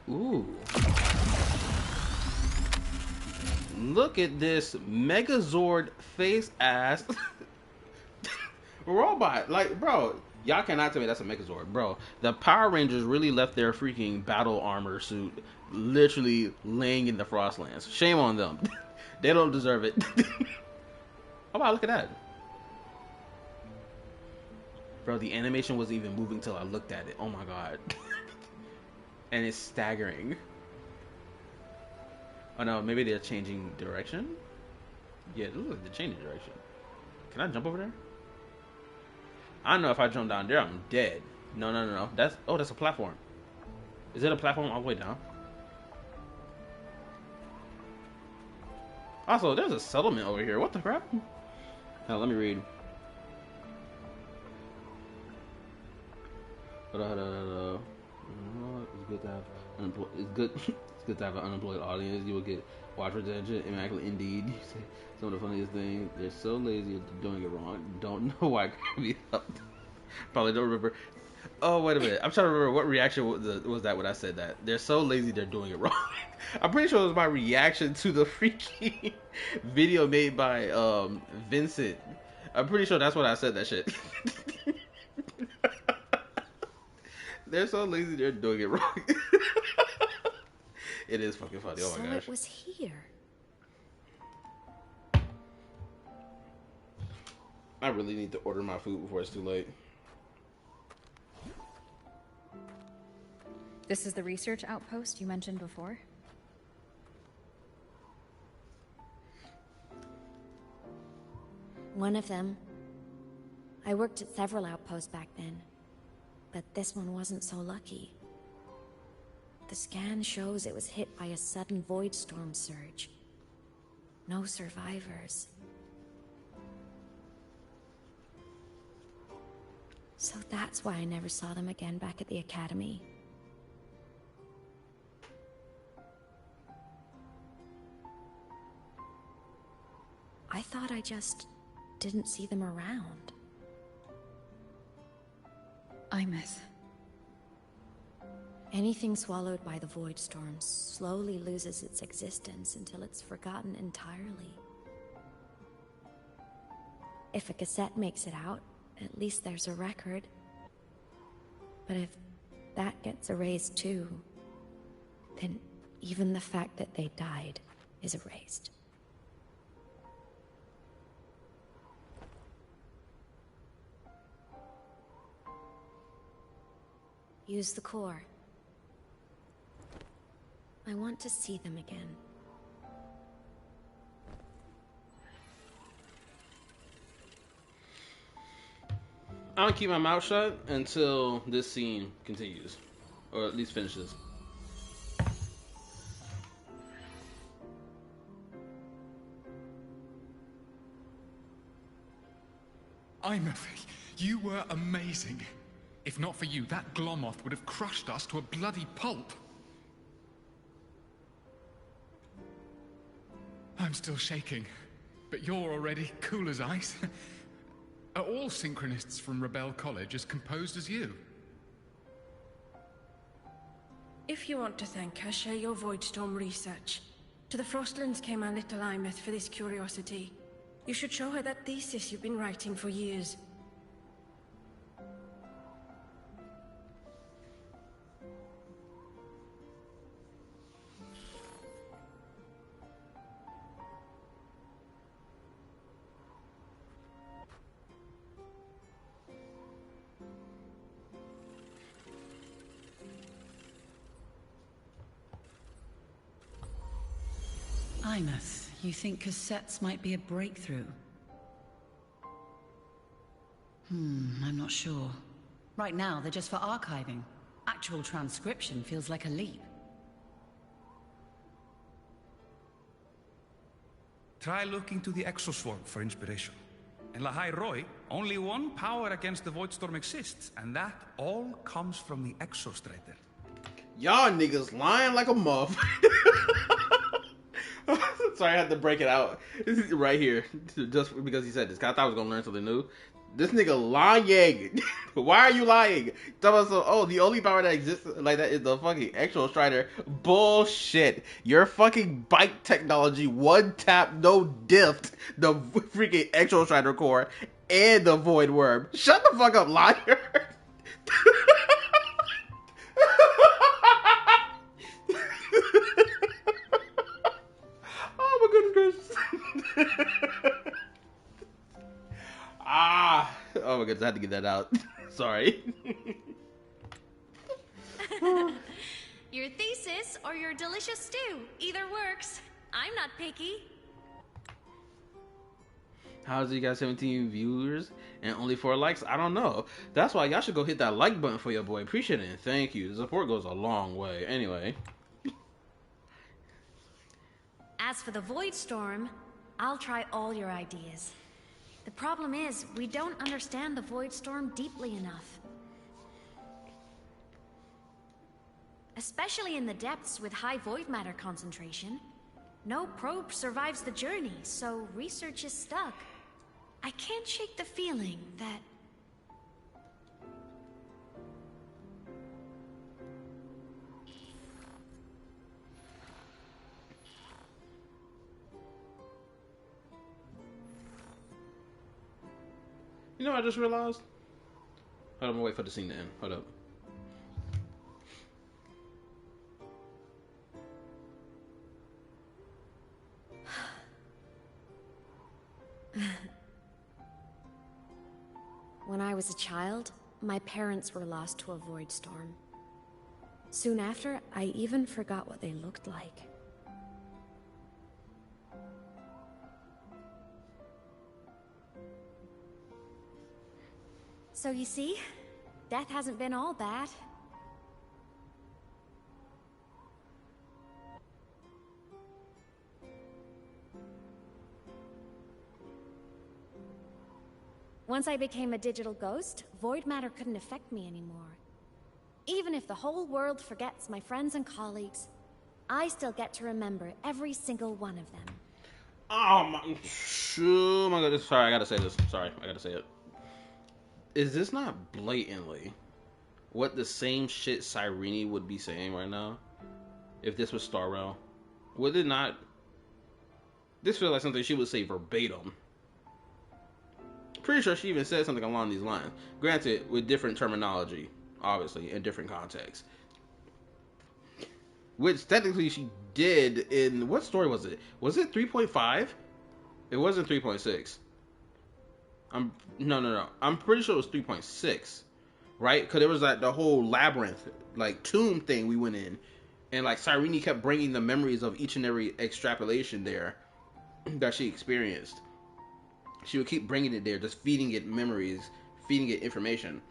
Ooh. Look at this Megazord face ass robot. Like, bro, y'all cannot tell me that's a Megazord, bro. The Power Rangers really left their freaking battle armor suit literally laying in the Frostlands. Shame on them. They don't deserve it. Oh wow, look at that. Bro, the animation wasn't even moving till I looked at it. Oh my god. And it's staggering. Oh no, maybe they're changing direction? Yeah, it looks like they're changing direction. Can I jump over there? I don't know if I jump down there, I'm dead. No. That's a platform. Is it a platform all the way down? Also, there's a settlement over here. What the crap? Hell, let me read. Hold on. It's good to have unemployed. It's good to have an unemployed audience. You will get watch retention. Immaculate indeed. You say some of the funniest things. They're so lazy at doing it wrong. Don't know why I me up. Probably don't remember. Oh wait a minute. I'm trying to remember what reaction was that when I said that. They're so lazy. They're doing it wrong. I'm pretty sure it was my reaction to the freaking video made by Vincent. I'm pretty sure that's when I said that shit. They're so lazy, they're doing it wrong. It is fucking funny. Oh my gosh. So it was here. I really need to order my food before it's too late. This is the research outpost you mentioned before? One of them. I worked at several outposts back then. But this one wasn't so lucky. The scan shows it was hit by a sudden void storm surge. No survivors. So that's why I never saw them again back at the academy. I thought I just didn't see them around. Imeth. Anything swallowed by the void storm slowly loses its existence until it's forgotten entirely. If a cassette makes it out, at least there's a record. But if that gets erased too, then even the fact that they died is erased. Use the core. I want to see them again. I'll keep my mouth shut until this scene continues, or at least finishes. Imeth, you were amazing. If not for you, that Glomoth would have crushed us to a bloody pulp. I'm still shaking, but you're already cool as ice. Are all synchronists from Rebel College as composed as you? If you want to thank her, share your Voidstorm research. To the Frostlands came our little Imeth for this curiosity. You should show her that thesis you've been writing for years. Imeth, you think cassettes might be a breakthrough? I'm not sure. Right now, they're just for archiving. Actual transcription feels like a leap. Try looking to the Exoswarm for inspiration. In Lahai Roy, only one power against the Voidstorm exists, and that all comes from the Exostrider. Y'all niggas lying like a muff. Sorry, I had to break it out right here just because he said this. 'Cause I thought I was gonna learn something new. This nigga lying. Why are you lying? Tell us, oh, the only power that exists like that is the fucking Exo Strider. Bullshit. Your fucking bike technology, one tap, no diff, the freaking Exo Strider core, and the Void Worm. Shut the fuck up, liar. Oh my goodness gracious. Oh my goodness, I had to get that out. Sorry. Your thesis or your delicious stew. Either works. I'm not picky. How's you got 17 viewers and only 4 likes? I don't know. That's why y'all should go hit that like button for your boy. Appreciate it and thank you. The support goes a long way. Anyway. As for the Voidstorm, I'll try all your ideas. The problem is, we don't understand the Voidstorm deeply enough. Especially in the depths with high void matter concentration. No probe survives the journey, so research is stuck. I can't shake the feeling that... You know what I just realized? Hold on, I'm gonna wait for the scene to end. Hold up. When I was a child, my parents were lost to a void storm. Soon after, I even forgot what they looked like. So you see, death hasn't been all bad. Once I became a digital ghost, void matter couldn't affect me anymore. Even if the whole world forgets my friends and colleagues, I still get to remember every single one of them. Oh my god, sorry, I gotta say this. Sorry, I gotta say it. Is this not blatantly what the same shit Cyrene would be saying right now if this was Star Rail? Would it not? This feels like something she would say verbatim. Pretty sure she even said something along these lines. Granted, with different terminology, obviously, in different contexts. Which technically she did in... What story was it? Was it 3.5? It wasn't 3.6. No. I'm pretty sure it was 3.6. Right? Because there was like the whole labyrinth, like tomb thing we went in. And like Cyrene kept bringing the memories of each and every extrapolation there that she experienced. She would keep bringing it there, just feeding it memories, feeding it information.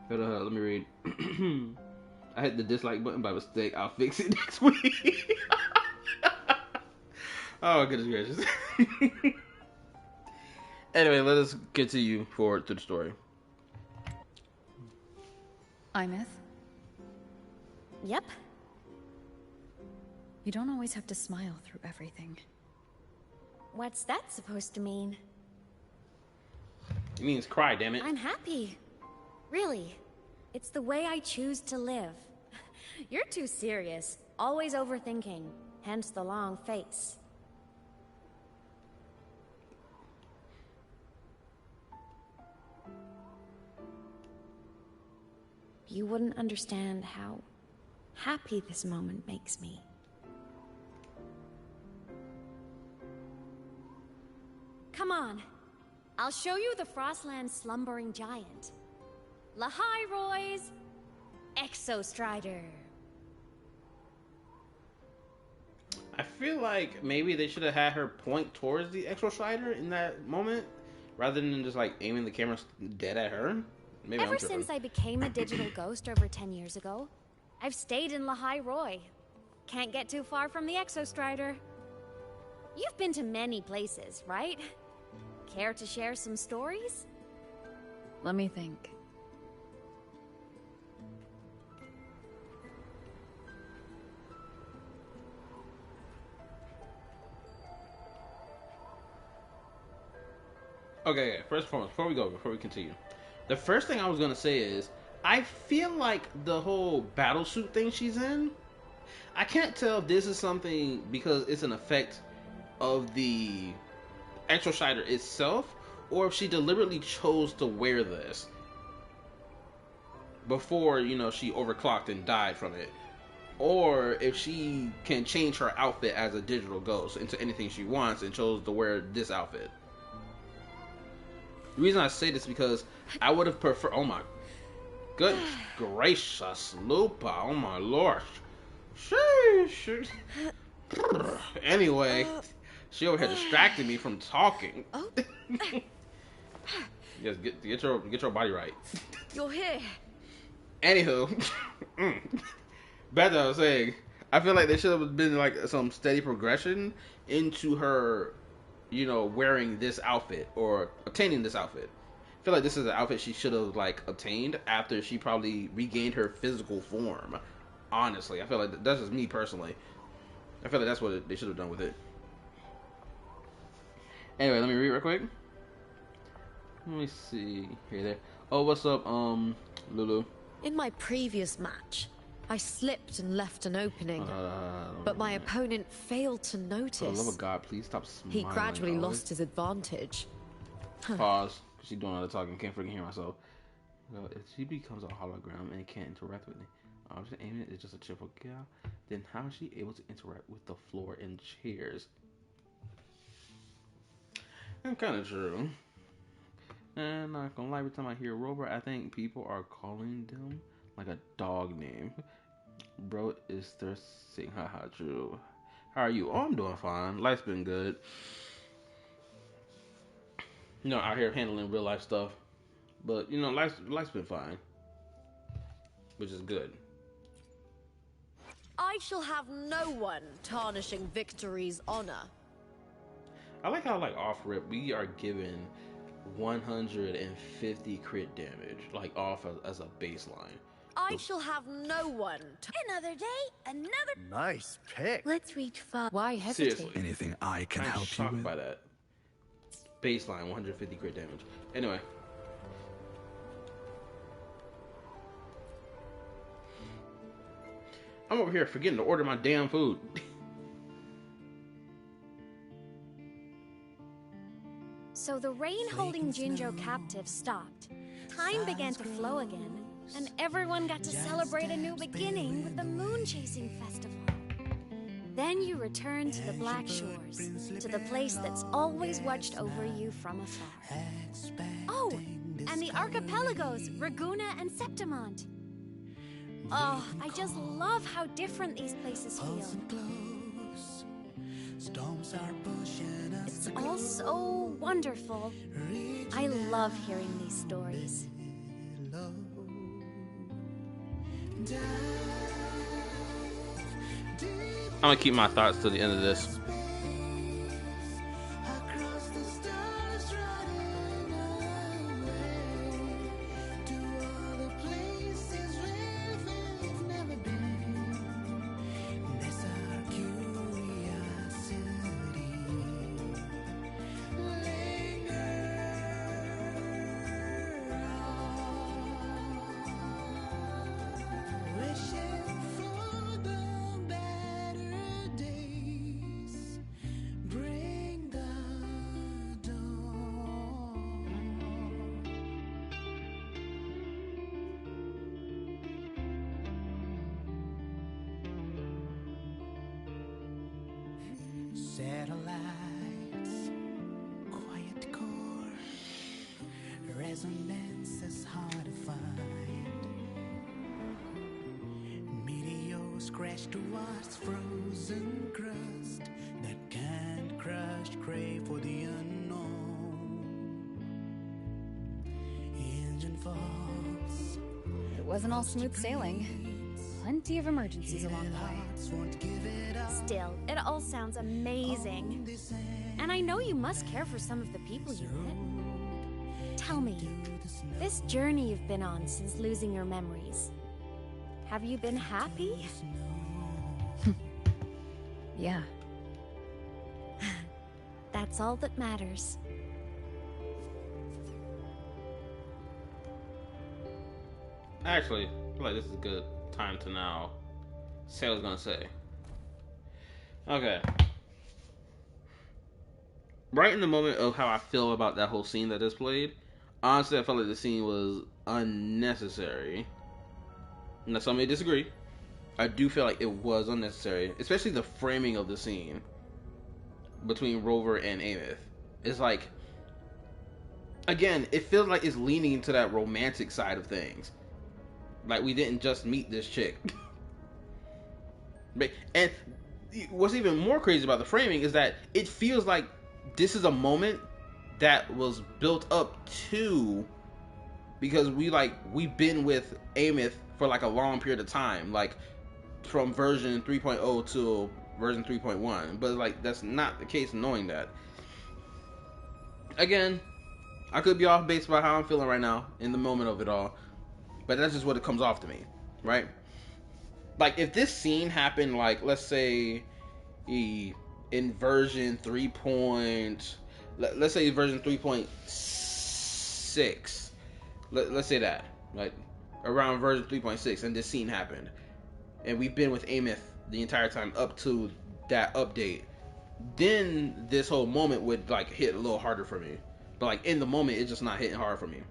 But let me read. I hit the dislike button by mistake. I'll fix it next week. Oh, goodness gracious. Anyway, let us continue forward to the story. Imeth? Yep. You don't always have to smile through everything. What's that supposed to mean? It means cry, damn it. I'm happy. Really. It's the way I choose to live. You're too serious. Always overthinking. Hence the long face. You wouldn't understand how happy this moment makes me. Come on. I'll show you the Frostland's slumbering giant. Lahai Roy's Exostrider. I feel like maybe they should have had her point towards the Exostrider in that moment, rather than just like aiming the camera dead at her. Maybe Ever since I became a digital ghost over 10 years ago, I've stayed in Lahai Roy. Can't get too far from the Exostrider. You've been to many places, right? Care to share some stories? Let me think. Okay, first and foremost, before we continue, the first thing I was gonna say is, I feel like the whole battle suit thing she's in, I can't tell if this is something because it's an effect of the Exostrider itself, or if she deliberately chose to wear this before, you know, she overclocked and died from it, or if she can change her outfit as a digital ghost into anything she wants and chose to wear this outfit. The reason I say this is because I would have preferred... Oh my... Good gracious, Lupa. Oh my lord. Sheesh. Anyway, she over here distracted me from talking. Yes, get your body right. You're here. Anywho, back to what I was saying. I feel like there should have been like some steady progression into her, you know, wearing this outfit or obtaining this outfit. I feel like this is an outfit she should have like obtained after she probably regained her physical form. Honestly, I feel like that's just me personally. I feel like that's what they should have done with it. Anyway, let me read real quick. Let me see. Here, there. Oh, what's up, Lulu? In my previous match, I slipped and left an opening, but my opponent failed to notice. For the love of God, please stop smiling. He gradually lost his advantage. Pause. She's doing all the talking. Can't freaking hear myself. If she becomes a hologram and can't interact with me, object aiming is just a cheerful gal, then how is she able to interact with the floor and chairs? That's kind of true. And not gonna lie, every time I hear Rover, I think people are calling them like a dog name. Bro, is there saying haha true? How are you? Oh, I'm doing fine. Life's been good. You know, out here handling real life stuff. But, you know, life's been fine. Which is good. I shall have no one tarnishing Victory's honor. I like how like off rip we are given 150 crit damage like off as a baseline. I shall have no one. Another day, another. Nice pick. Let's reach far. Why hesitate? Seriously. Anything I can I'm help you shocked with? by that. Baseline 150 crit damage. Anyway. I'm over here forgetting to order my damn food. So the rain holding Jinjo captive stopped. Time began to flow again, and everyone got to celebrate a new beginning with the Moon Chasing Festival. Then you returned to the Black Shores, to the place that's always watched over you from afar. Oh, and the archipelagos, Raguna and Septimont. Oh, I just love how different these places feel. It's all so wonderful. I love hearing these stories. I'm gonna keep my thoughts to the end of this. Satellites, quiet core, resonance is hard to find. Meteors crash towards frozen crust that can't crush, crave for the unknown. Engine faults. It wasn't all smooth sailing. Plenty of emergencies along the way. Still, it all sounds amazing. And I know you must care for some of the people you met. Tell me, this journey you've been on since losing your memories, have you been happy? Yeah. That's all that matters. Actually, I feel like this is a good time to now say what I was gonna say. Okay. Right in the moment of how I feel about that whole scene that displayed, honestly, I felt like the scene was unnecessary. Now, some may disagree. I do feel like it was unnecessary, especially the framing of the scene between Rover and Amith. It's like, again, it feels like it's leaning into that romantic side of things. Like, we didn't just meet this chick. And what's even more crazy about the framing is that it feels like this is a moment that was built up to, because we've been with Amith for like a long period of time, like from version 3.0 to version 3.1, but like that's not the case, knowing that. Again, I could be off base about how I'm feeling right now in the moment of it all, but that's just what it comes off to me, right? Like, if this scene happened, like, let's say, in version 3. Let's say version 3.6. Let's say that, like, around version 3.6, and this scene happened, and we've been with Amith the entire time up to that update, then this whole moment would, like, hit a little harder for me. But, like, in the moment, it's just not hitting hard for me.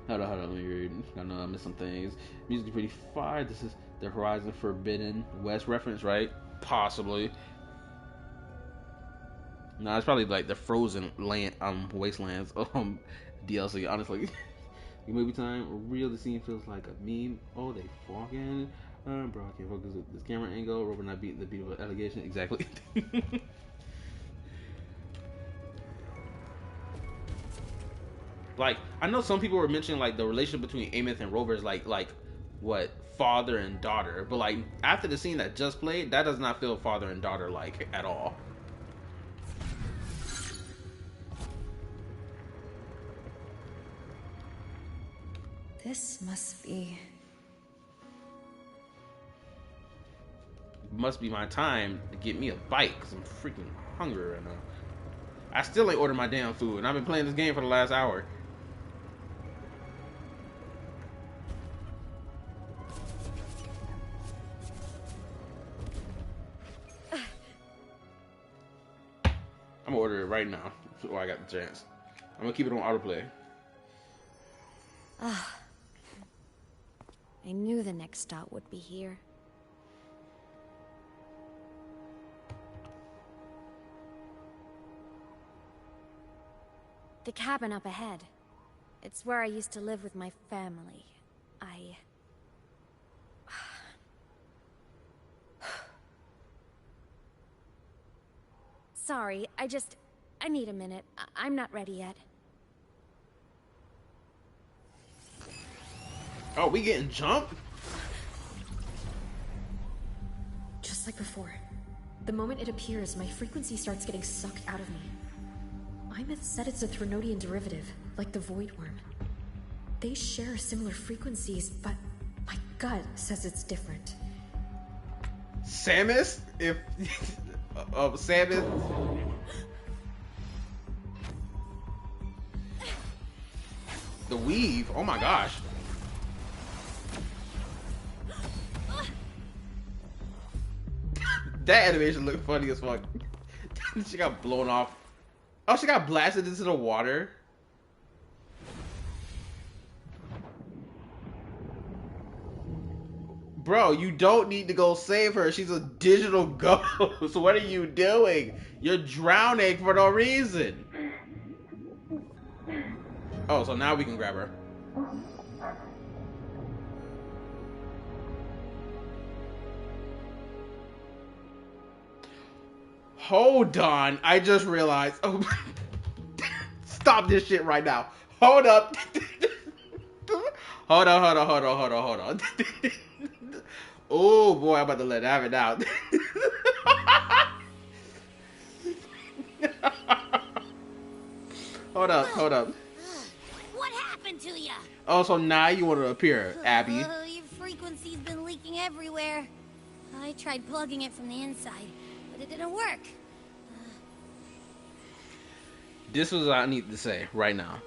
Hold on, let me read. I know I missed some things. Music is pretty fire. This is the Horizon Forbidden West reference, right? Possibly. No, it's probably like the Frozen Land, Wastelands, DLC. Honestly, movie time. Real, the scene feels like a meme. Oh, they fucking. Bro, I can't focus with this camera angle. Robert not beating the beat of allegation. Exactly. Like, I know some people were mentioning like the relationship between Amith and Rover is like what, father and daughter, but like after the scene that just played, that does not feel father and daughter like at all. This must be my time to get me a bite, because I'm freaking hungry right now. I still ain't ordered my damn food, and I've been playing this game for the last hour. I'm gonna order it right now, so I got the chance. I'm gonna keep it on autoplay. Ah. I knew the next stop would be here. The cabin up ahead. It's where I used to live with my family. Sorry, I need a minute. I'm not ready yet. Oh, we getting jumped? just like before. The moment it appears, my frequency starts getting sucked out of me. Imeth said it's a Threnodian derivative, like the Void Worm. They share similar frequencies, but my gut says it's different. Samus? If... Samus... The weave? Oh my gosh. That animation looked funny as fuck. She got blown off. Oh, she got blasted into the water. Bro, you don't need to go save her. She's a digital ghost. What are you doing? You're drowning for no reason. Oh, so now we can grab her. Hold on. I just realized. Oh, stop this shit right now. Hold up. Hold on. Oh boy, I'm about to let have it out. Hold up. What happened to you? Oh, so now you want to appear, Abby. Your frequency's been leaking everywhere. I tried plugging it from the inside, but it didn't work. This is what I need to say right now.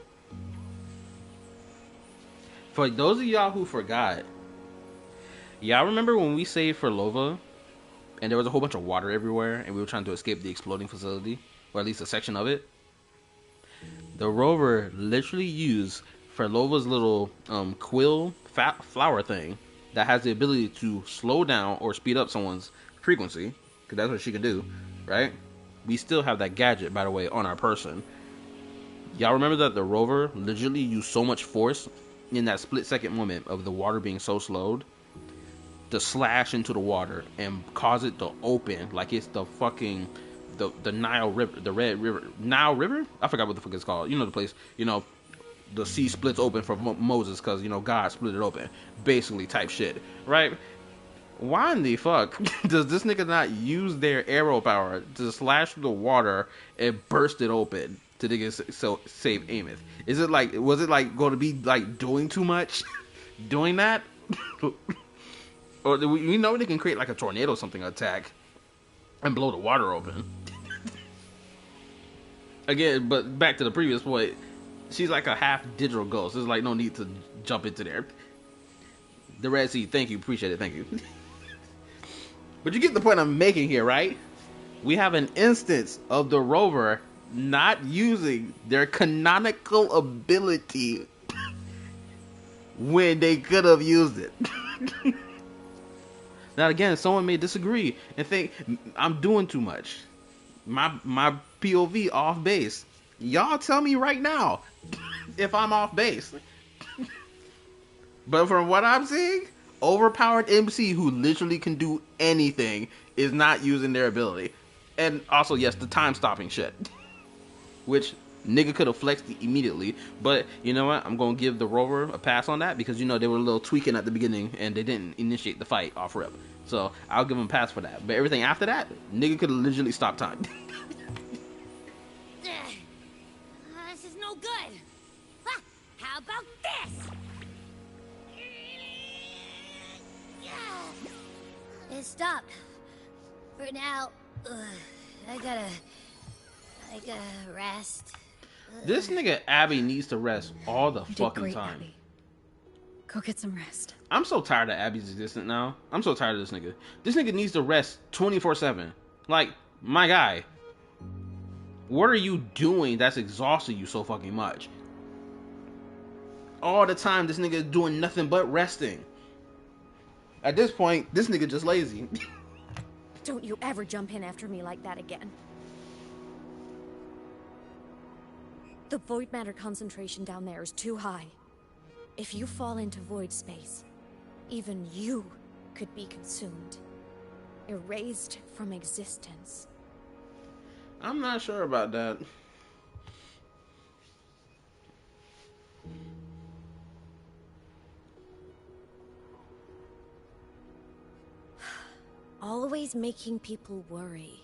For those of y'all who forgot, y'all remember when we saved for Lova and there was a whole bunch of water everywhere and we were trying to escape the exploding facility, or at least a section of it? The rover literally used for Lova's little quill flower thing that has the ability to slow down or speed up someone's frequency, because that's what she can do, right? We still have that gadget, by the way, on our person. Y'all remember that the rover literally used so much force in that split-second moment of the water being so slowed to slash into the water and cause it to open like it's the fucking the Nile River, the Red River, Nile River? I forgot what the fuck it's called. You know the place, you know, the sea splits open for Moses because, you know, God split it open, basically type shit, right? Why in the fuck does this nigga not use their arrow power to slash through the water and burst it open to save Ameth? Is it like, was it like going to be like doing too much, doing that? Or we know they can create like a tornado or something attack and blow the water open. Again, but back to the previous point, she's like a half digital ghost. There's like no need to jump into there. The Red Sea, thank you, appreciate it, thank you. But you get the point I'm making here, right? We have an instance of the rover not using their canonical ability when they could have used it. Now again, someone may disagree and think I'm doing too much. My POV off base. Y'all tell me right now if I'm off base. But from what I'm seeing, overpowered MC who literally can do anything is not using their ability. And also, yes, the time stopping shit. Which Nigga could have flexed immediately, but you know what? I'm gonna give the rover a pass on that because you know they were a little tweaking at the beginning and they didn't initiate the fight off rip. So I'll give him a pass for that. But everything after that, nigga could have literally stopped time. This is no good. Ha! How about this? It stopped. For now, I gotta rest. This nigga Abby needs to rest all the You did fucking great, time. Abby. Go get some rest. I'm so tired of Abby's existence now. I'm so tired of this nigga. This nigga needs to rest 24/7. Like, my guy. What are you doing that's exhausting you so fucking much? All the time, this nigga is doing nothing but resting. At this point, this nigga just lazy. Don't you ever jump in after me like that again. The void matter concentration down there is too high. If you fall into void space, even you could be consumed. Erased from existence. I'm not sure about that. Always making people worry.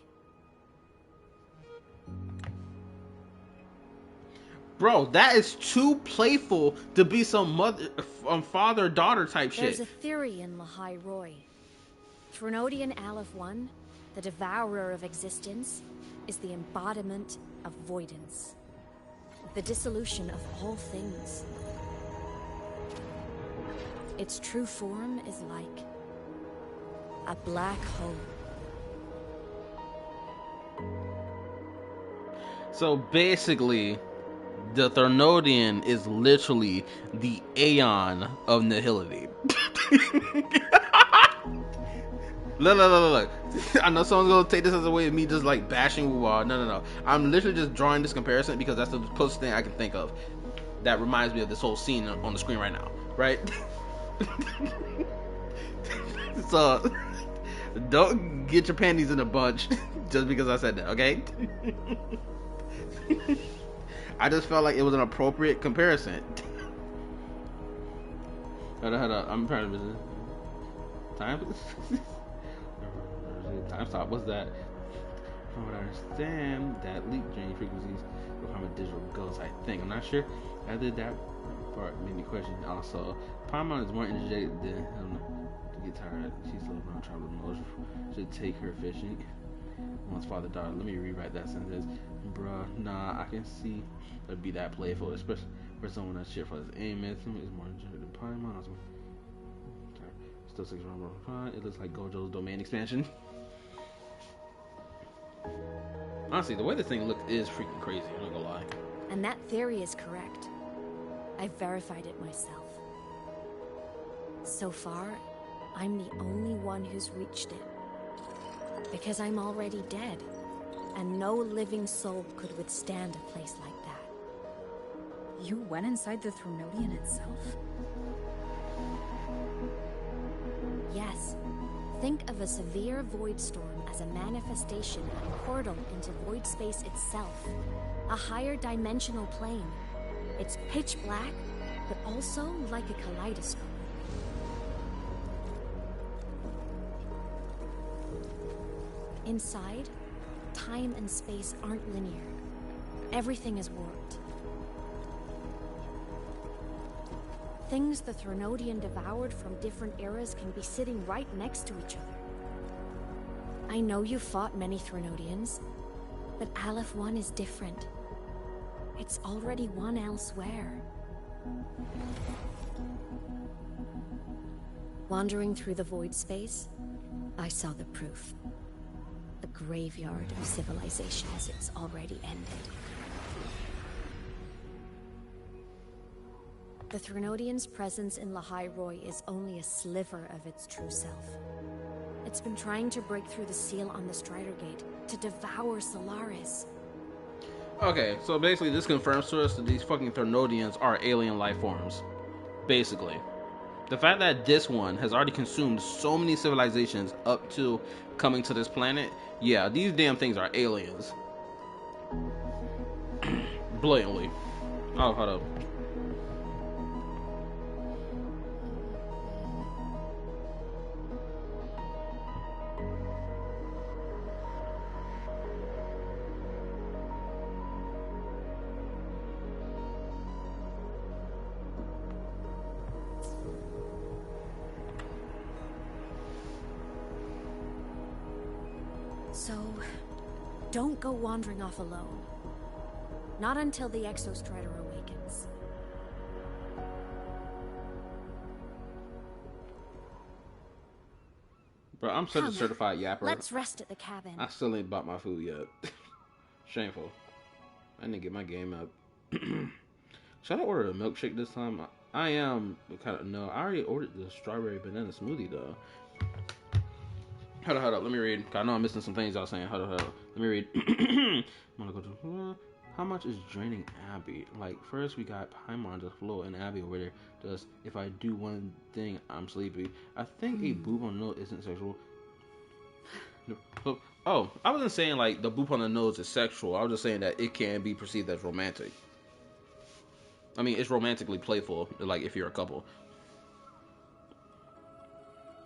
Bro, that is too playful to be some father-daughter type shit. There's a theory in Lahai Roy. Threnodian Aleph 1, the devourer of existence, is the embodiment of voidance. The dissolution of all things. Its true form is like a black hole. So basically, the Threnodian is literally the Aeon of nihility. Look. I know someone's gonna take this as a way of me just like bashing Wuwa. No. I'm literally just drawing this comparison because that's the closest thing I can think of that reminds me of this whole scene on the screen right now, right? So don't get your panties in a bunch just because I said that, okay? I just felt like it was an appropriate comparison. Hold up. I'm trying to visit. Time stop. What's that? From what I understand, that leak drain frequencies become a digital ghost, I think. I'm not sure. After that part made me question. Also, Paimon is more energetic than I don't know. To get tired, she's slow around traveling motion. Should take her fishing. Once father daughter. Let me rewrite that sentence. Bruh, nah, I can see it'd be that playful, especially for someone that's shit for his aim. Is more energetic than Paimon. Still 6 round. It looks like Gojo's domain expansion. Honestly, the way this thing looks is freaking crazy, I'm not gonna lie. And that theory is correct. I've verified it myself. So far, I'm the only one who's reached it. Because I'm already dead, and no living soul could withstand a place like that. You went inside the Threnodian itself? Yes. Think of a severe void storm as a manifestation of a portal into void space itself. A higher dimensional plane. It's pitch black, but also like a kaleidoscope. Inside, time and space aren't linear. Everything is warped. Things the Threnodian devoured from different eras can be sitting right next to each other. I know you fought many Threnodians, but Aleph 1 is different. It's already won elsewhere. Wandering through the void space, I saw the proof. A graveyard of civilizations it's already ended. The Threnodian's presence in Lahai Roy is only a sliver of its true self. It's been trying to break through the seal on the Strider Gate to devour Solaris. Okay, so basically this confirms to us that these fucking Threnodians are alien life forms. Basically. The fact that this one has already consumed so many civilizations up to coming to this planet, yeah, these damn things are aliens. blatantly. Oh, hold up. So, don't go wandering off alone. Not until the Exostrider awakens. Bro, I'm such a Come, certified yapper. let's rest at the cabin. I still ain't bought my food yet. Shameful. I didn't get my game up. Should I order a milkshake this time? I am kind of no. I already ordered the strawberry banana smoothie though. Hold up. Let me read. I know I'm missing some things I was saying. Hold up. Let me read. I'm gonna go to. How much is draining Abby? Like, first we got Paimon just Flo and Abby over there. Just, if I do one thing, I'm sleepy. I think a boob on the nose isn't sexual. Oh, I wasn't saying like the boop on the nose is sexual. I was just saying that it can be perceived as romantic. I mean, it's romantically playful, like if you're a couple.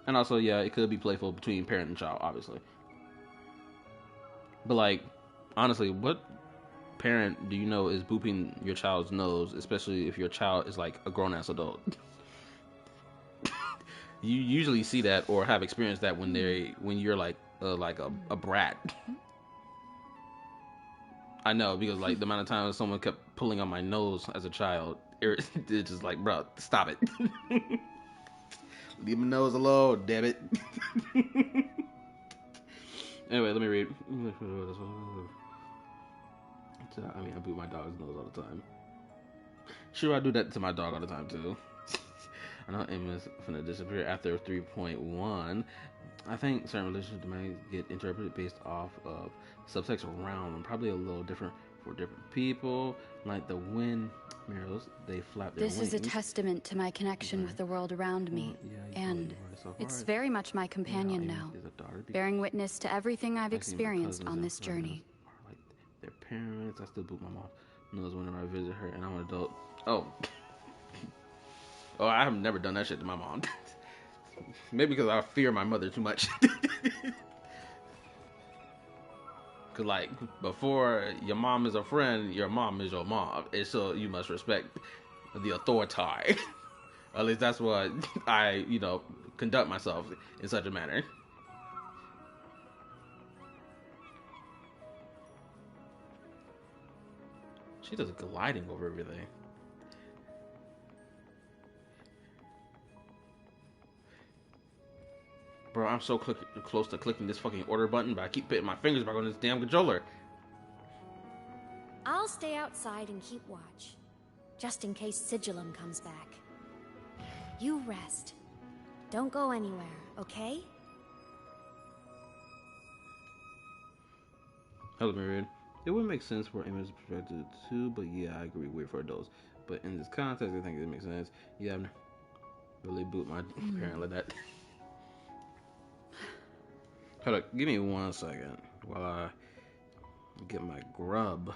And also, yeah, it could be playful between parent and child, obviously. But like, honestly, what parent do you know is booping your child's nose, especially if your child is like a grown-ass adult? You usually see that or have experienced that when you're like a brat. I know, because like the amount of times someone kept pulling on my nose as a child, it's just like, bro, stop it. Leave my nose alone, damn it. Anyway, let me read. I mean, I boot my dog's nose all the time. Sure, I do that to my dog all the time too. I know Emma's finna disappear after 3.1. I think certain relationships may get interpreted based off of subtext around them. Probably a little different for different people. Like the wind mirrors, they flap their This wings. is a testament to my connection with the world around me, and it's very much my companion now, bearing witness to everything I've experienced on this journey. Like their parents, I still boot my mom nose whenever I visit her, and I'm an adult. Oh, I have never done that shit to my mom. Maybe because I fear my mother too much. Cause like before your mom is a friend, your mom is your mom, and so you must respect the authority. At least that's what I, conduct myself in such a manner. She does gliding over everything. Bro, I'm so close to clicking this fucking order button, but I keep putting my fingers back on this damn controller. I'll stay outside and keep watch, just in case Sigillum comes back. You rest. Don't go anywhere, okay? Hello, Myriad. It would make sense for Emma's perspective too, but yeah, I agree, weird for adults. But in this context, I think it makes sense. Yeah, I've really boot my parent like that. Hold up, give me 1 second while I get my grub.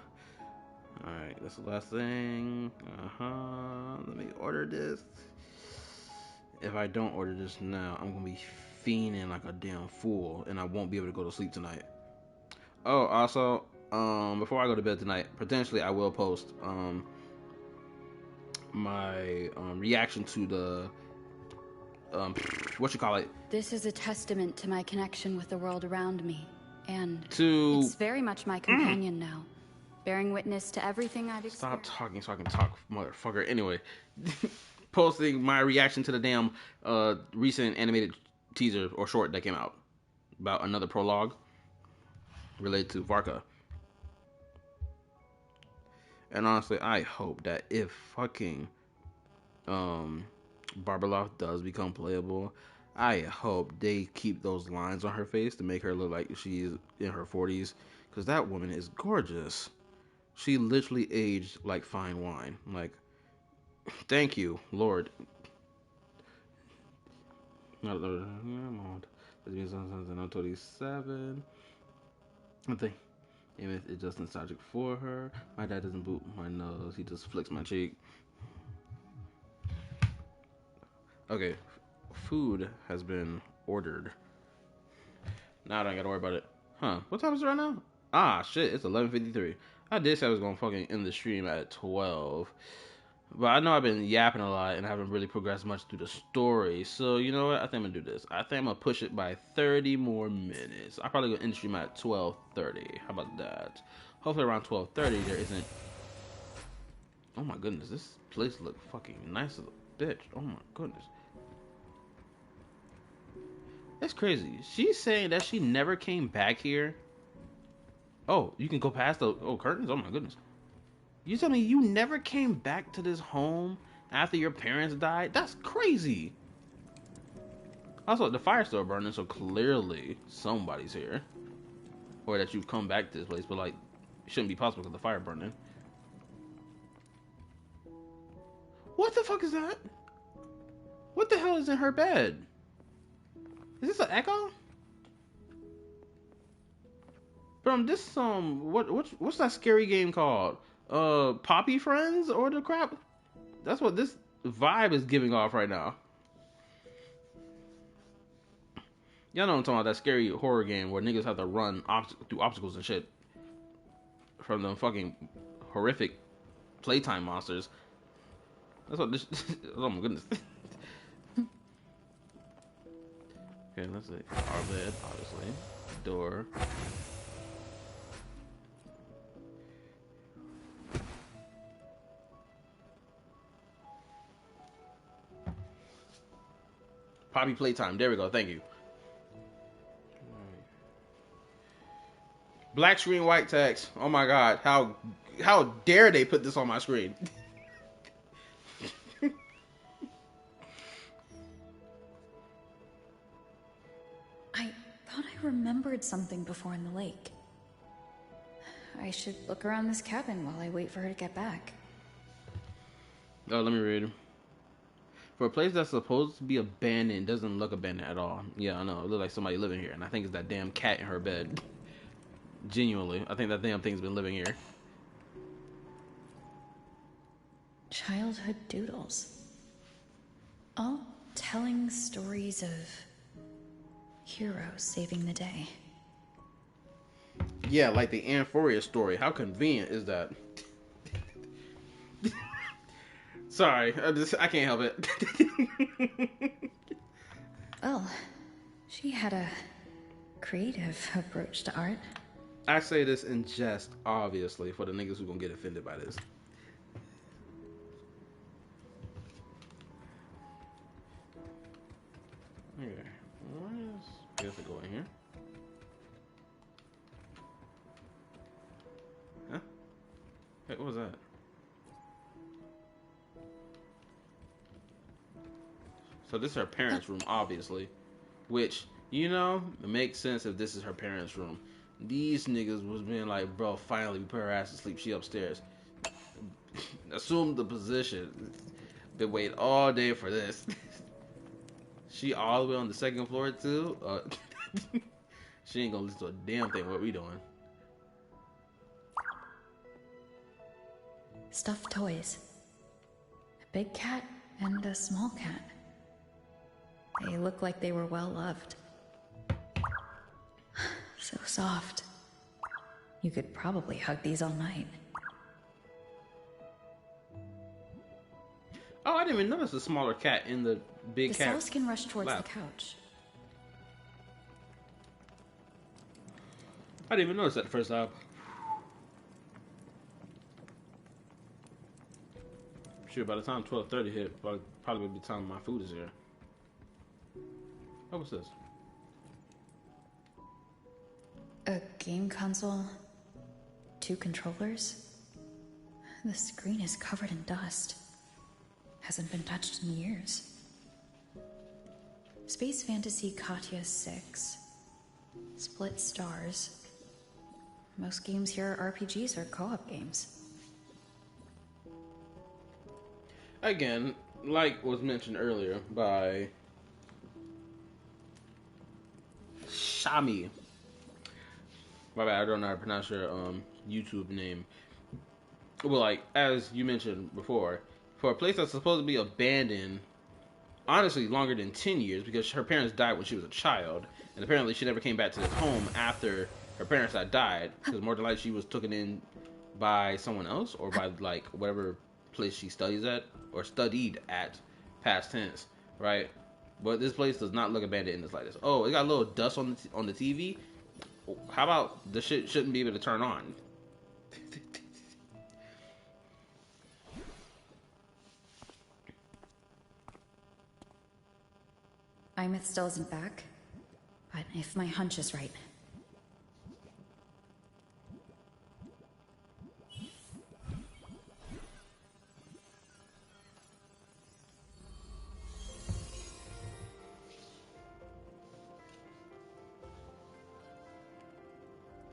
Alright, that's the last thing. Let me order this. If I don't order this now, I'm gonna be fiending like a damn fool, and I won't be able to go to sleep tonight. Oh, also, before I go to bed tonight, potentially I will post my reaction to the This is a testament to my connection with the world around me, and it's very much my companion now, bearing witness to everything I've experienced. Stop talking so I can talk, motherfucker. Anyway, posting my reaction to the damn recent animated teaser or short that came out about another prologue related to Varka. And honestly, I hope that if fucking Barbeloth does become playable, I hope they keep those lines on her face to make her look like she's in her 40s, because that woman is gorgeous. She literally aged like fine wine. Like, thank you, Lord. Not Lord. I'm 27. I think Amith is just nostalgic for her. My dad doesn't boot my nose. He just flicks my cheek. Okay. Food has been ordered. Now I don't gotta worry about it. Huh. What time is it right now? Ah, shit. It's 11:53. I did say I was gonna fucking end the stream at 12. But I know I've been yapping a lot and I haven't really progressed much through the story. So, you know what? I think I'm gonna do this. I think I'm gonna push it by 30 more minutes. I'll probably go end the stream at 12:30. How about that? Hopefully around 12:30 there isn't... Oh my goodness. This place looks fucking nice as a bitch. Oh my goodness. That's crazy. She's saying that she never came back here. Oh, you can go past the curtains? Oh my goodness. You tell me you never came back to this home after your parents died? That's crazy. Also, the fire's still burning, so clearly somebody's here. Or that you've come back to this place, but like, it shouldn't be possible because the fire burning. What the fuck is that? What the hell is in her bed? Is this an echo? From this what's that scary game called? Poppy Friends or the crap? That's what this vibe is giving off right now. Y'all know what I'm talking about, that scary horror game where niggas have to run through obstacles and shit from them fucking horrific playtime monsters. That's what this. Oh my goodness. Okay, let's see. Our bed, obviously. Door. Poppy playtime. There we go. Thank you. Black screen, white text. Oh my god. How dare they put this on my screen? I thought I remembered something before in the lake. I should look around this cabin while I wait for her to get back. Oh, let me read. For a place that's supposed to be abandoned, it doesn't look abandoned at all. Yeah, I know. It looks like somebody living here. And I think it's that damn cat in her bed. Genuinely. I think that damn thing's been living here. Childhood doodles. All telling stories of heroes saving the day. Yeah, like the Amphoria story. How convenient is that? Sorry, I can't help it. Well, she had a creative approach to art. I say this in jest, obviously, for the niggas who gonna get offended by this. Okay, we have to go in here. Huh? Hey, what was that? So this is her parents' room, obviously. Which, you know, it makes sense if this is her parents' room. These niggas was being like, bro, finally we put her ass to sleep. She upstairs. Assume the position. Been waiting all day for this. She all the way on the second floor too? She ain't gonna listen to a damn thing what we doing. Stuffed toys. A big cat and a small cat. They look like they were well loved. So soft. You could probably hug these all night. Oh, I didn't even notice the smaller cat in the big cat. The cells can rush towards lap. the couch. I didn't even notice that the first time. Sure, by the time 12:30 hit, probably would be time my food is here. Oh, what's this? A game console. 2 controllers. The screen is covered in dust. Hasn't been touched in years. Space Fantasy Katya 6. Split stars. Most games here are RPGs or co-op games. Again, like was mentioned earlier by Shami. My bad, I don't know how to pronounce your YouTube name. Well, like as you mentioned before, for a place that's supposed to be abandoned, honestly longer than 10 years because her parents died when she was a child, and apparently she never came back to this home after her parents had died, because more than likely she was taken in by someone else or by like whatever place she studies at or studied at, past tense, right? But this place does not look abandoned in the slightest. Oh, it got a little dust on the TV. How about the shit shouldn't be able to turn on? Imeth still isn't back, but if my hunch is right.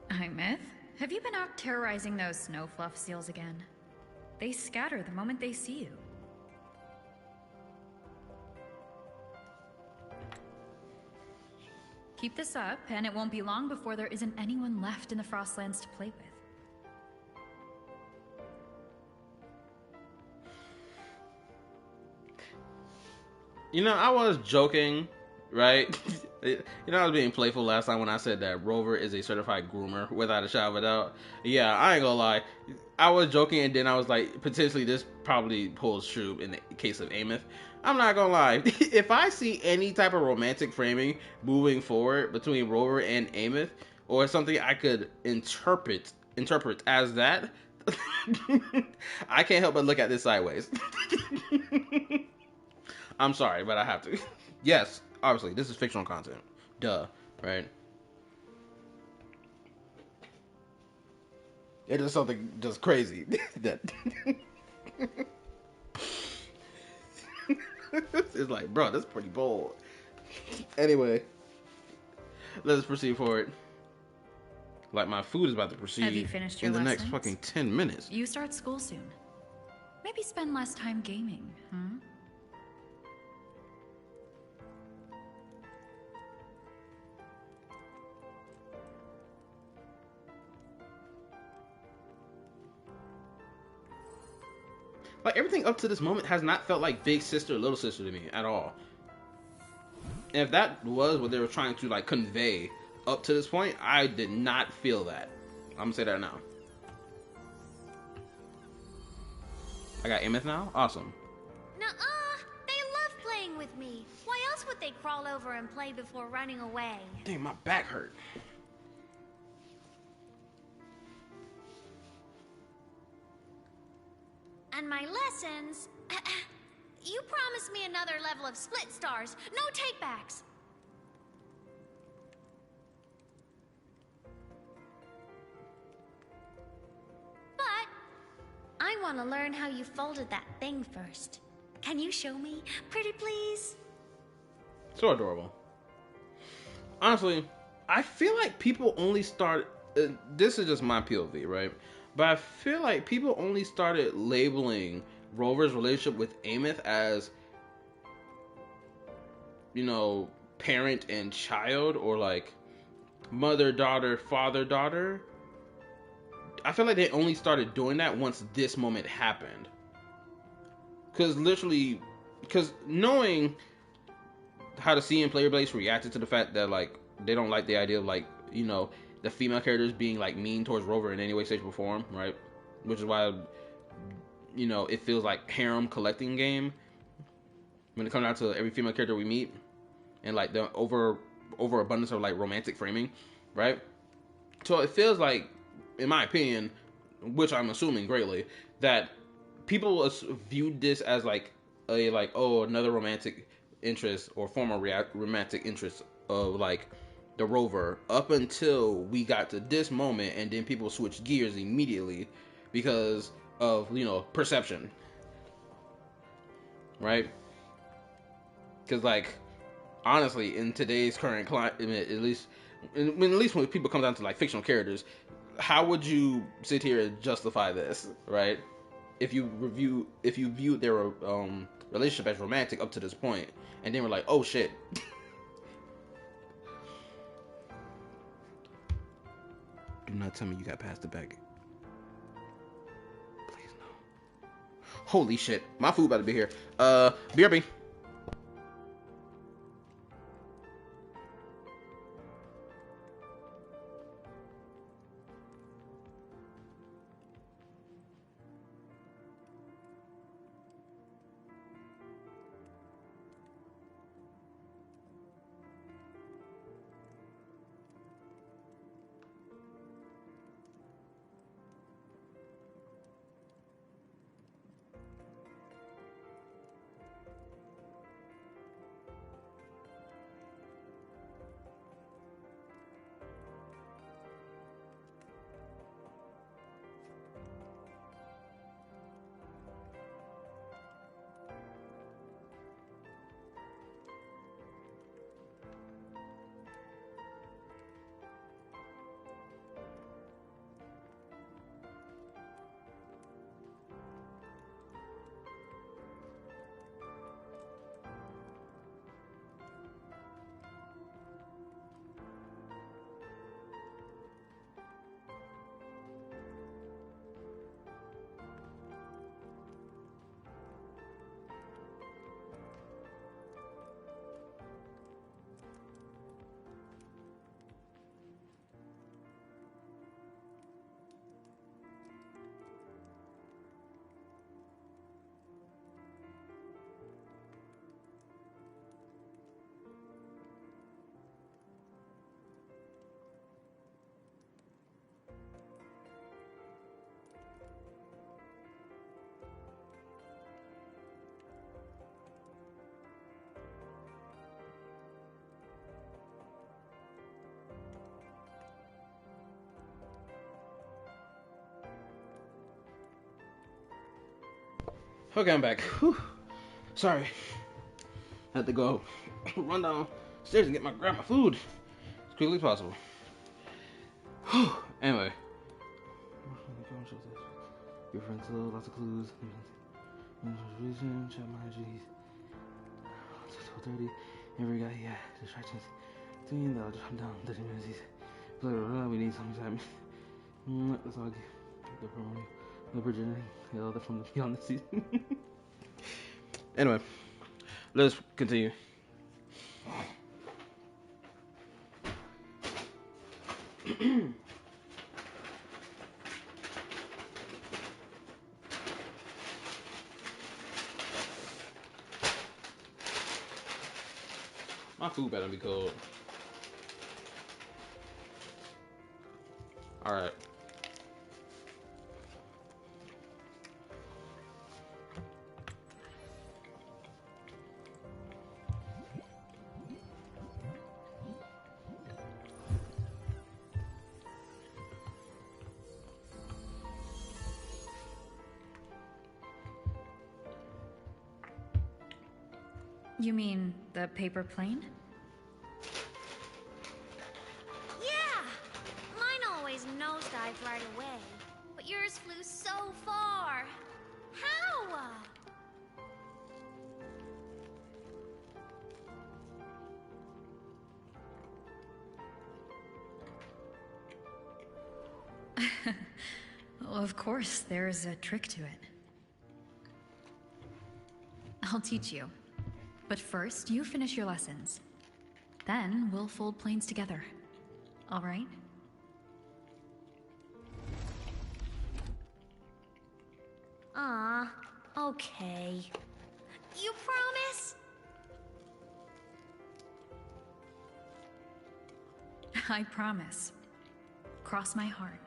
Imeth, have you been out terrorizing those snow fluff seals again? They scatter the moment they see you. Keep this up, and it won't be long before there isn't anyone left in the Frostlands to play with. You know, I was joking, right? You know, I was being playful last time when I said that Rover is a certified groomer, without a shadow of a doubt. Yeah, I ain't gonna lie. I was joking, and then I was like, potentially this probably holds true in the case of Ameth. I'm not gonna lie. If I see any type of romantic framing moving forward between Rover and Ameth, or something I could interpret as that, I can't help but look at this sideways. I'm sorry, but I have to. Yes, obviously, this is fictional content. Duh, right? It is something just crazy that it's like, bro, that's pretty bold. Anyway, let's proceed forward. Like my food is about to proceed. Have you finished your in the lessons? next fucking 10 minutes. You start school soon. Maybe spend less time gaming, hmm? Like, everything up to this moment has not felt like big sister, little sister to me at all. And if that was what they were trying to, like, convey up to this point, I did not feel that. I'm gonna say that now. I got Ameth now? Awesome. Nuh-uh! They love playing with me. Why else would they crawl over and play before running away? Dang, my back hurt. And my lessons... You promised me another level of split stars. No takebacks. But I want to learn how you folded that thing first. Can you show me? Pretty please? So adorable. Honestly, I feel like people only start... this is just my POV, right? But I feel like people only started labeling Rover's relationship with Ameth as, you know, parent and child, or like mother-daughter, father-daughter. I feel like they only started doing that once this moment happened. Because knowing how the C and player base reacted to the fact that, like, they don't like the idea of, like, you know, the female characters being, like, mean towards Rover in any way, shape, or form, right? Which is why, you know, it feels like harem collecting game when it comes down to every female character we meet, and, like, the overabundance of, like, romantic framing, right? So it feels like, in my opinion, which I'm assuming greatly, that people viewed this as, like, another romantic interest or former romantic interest of, like, the Rover, up until we got to this moment, and then people switched gears immediately because of, you know, perception, right? Because, like, honestly, in today's current climate, at least when people come down to, like, fictional characters, how would you sit here and justify this, right? If you viewed their relationship as romantic up to this point, and then we're like, oh shit. Do not tell me you got past the bag. Please no. Holy shit. My food about to be here. BRB. Okay, I'm back. Whew. Sorry. Had to go run downstairs and grab my food as quickly as possible. Whew. Anyway. Your friends low, lots of clues. Chat my IGs. 12:30. Every guy, yeah, distractions. $2 million. I'm down. 30 minutes easy. We need something to me. That's all I get. The promo. The virginity. Yeah, they're from the beyond the season. Anyway, let's continue. My food better be cold. Alright. You mean the paper plane? Yeah! Mine always nosedived right away. But yours flew so far. How? Well, of course, there's a trick to it. I'll teach you. But first, you finish your lessons. Then, we'll fold planes together. All right? Okay. You promise? I promise. Cross my heart.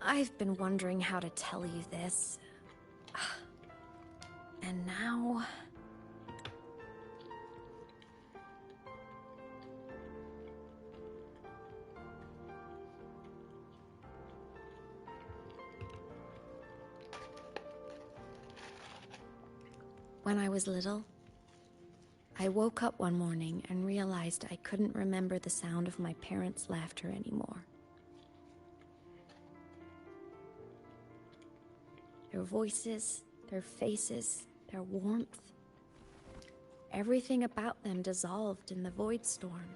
I've been wondering how to tell you this. And now... When I was little, I woke up one morning and realized I couldn't remember the sound of my parents' laughter anymore. Their voices, their faces, their warmth. Everything about them dissolved in the void storm.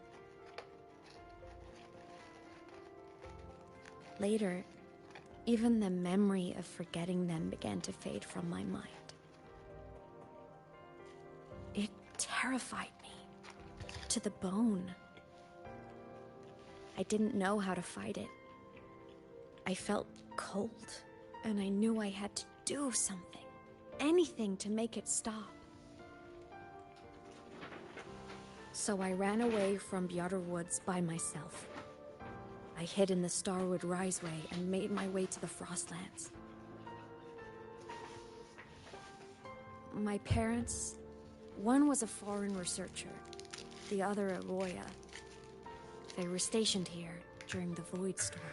Later, even the memory of forgetting them began to fade from my mind. It terrified me to the bone. I didn't know how to fight it. I felt cold, and I knew I had to do something, anything to make it stop. So I ran away from Bjarter Woods by myself. I hid in the Starwood Riseway and made my way to the Frostlands. My parents, one was a foreign researcher, the other a Roya. They were stationed here during the Void Storm.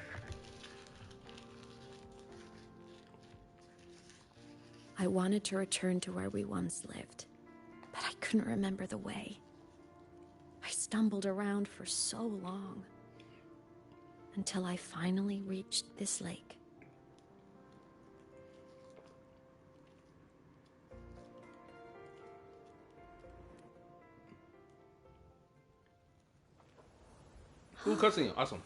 I wanted to return to where we once lived, but I couldn't remember the way. I stumbled around for so long, until I finally reached this lake. Ooh, cutscene, awesome.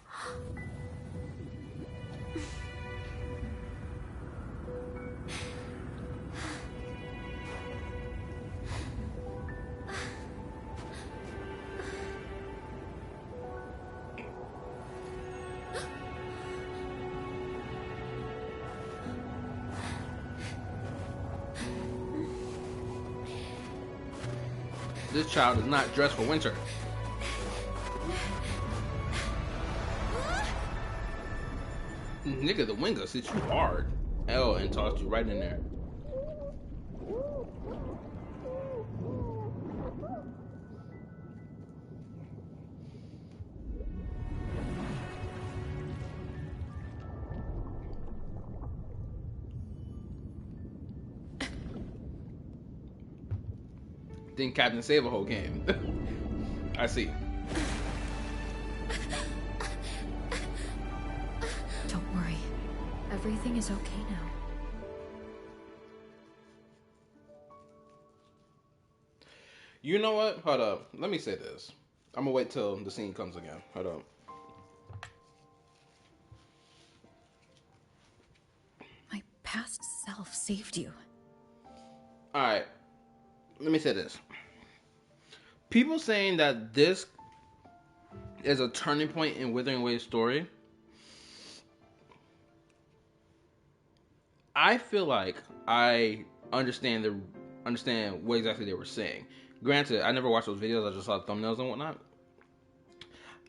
This child is not dressed for winter. Nigga, the Wingus hit you hard. L and tossed you right in there. Didn't Captain save a whole game? I see. Don't worry. Everything is okay now. You know what? Hold up. Let me say this. I'm gonna wait till the scene comes again. Hold up. My past self saved you. Alright. Let me say this. People saying that this is a turning point in Withering Wave's story, I feel like I understand what exactly they were saying. Granted, I never watched those videos, I just saw the thumbnails and whatnot.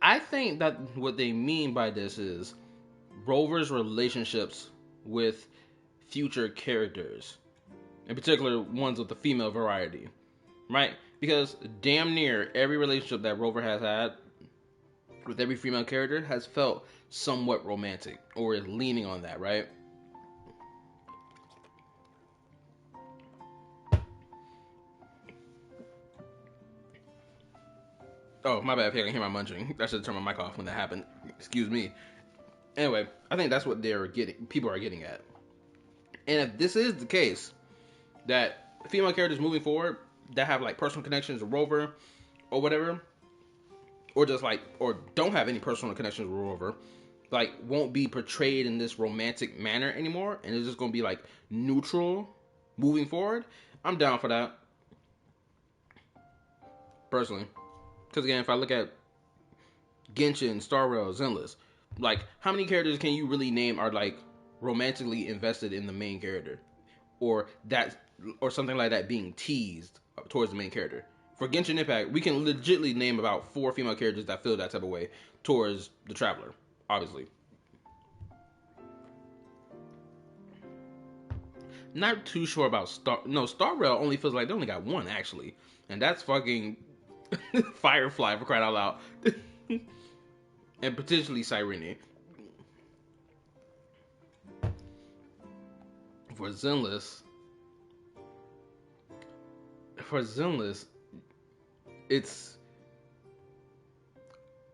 I think that what they mean by this is Rover's relationships with future characters, in particular ones with the female variety, right? Because damn near every relationship that Rover has had with every female character has felt somewhat romantic, or is leaning on that, right? Oh, my bad, I can hear my munching. I should turn my mic off when that happened. Excuse me. Anyway, I think that's what people are getting at. And if this is the case, that female characters moving forward that have like personal connections with Rover or whatever, or just like, or don't have any personal connections with Rover, like won't be portrayed in this romantic manner anymore, and it's just gonna be like neutral moving forward, I'm down for that. Personally. Because again, if I look at Genshin, Star Rail, Zenless, like how many characters can you really name are like romantically invested in the main character, or something like that being teased towards the main character? For Genshin Impact, we can legitimately name about 4 female characters that feel that type of way towards the Traveler, obviously. Not too sure about Star Rail only feels like they only got one actually, and that's fucking Firefly, for crying out loud. And potentially Cyrene. For Zenless, it's,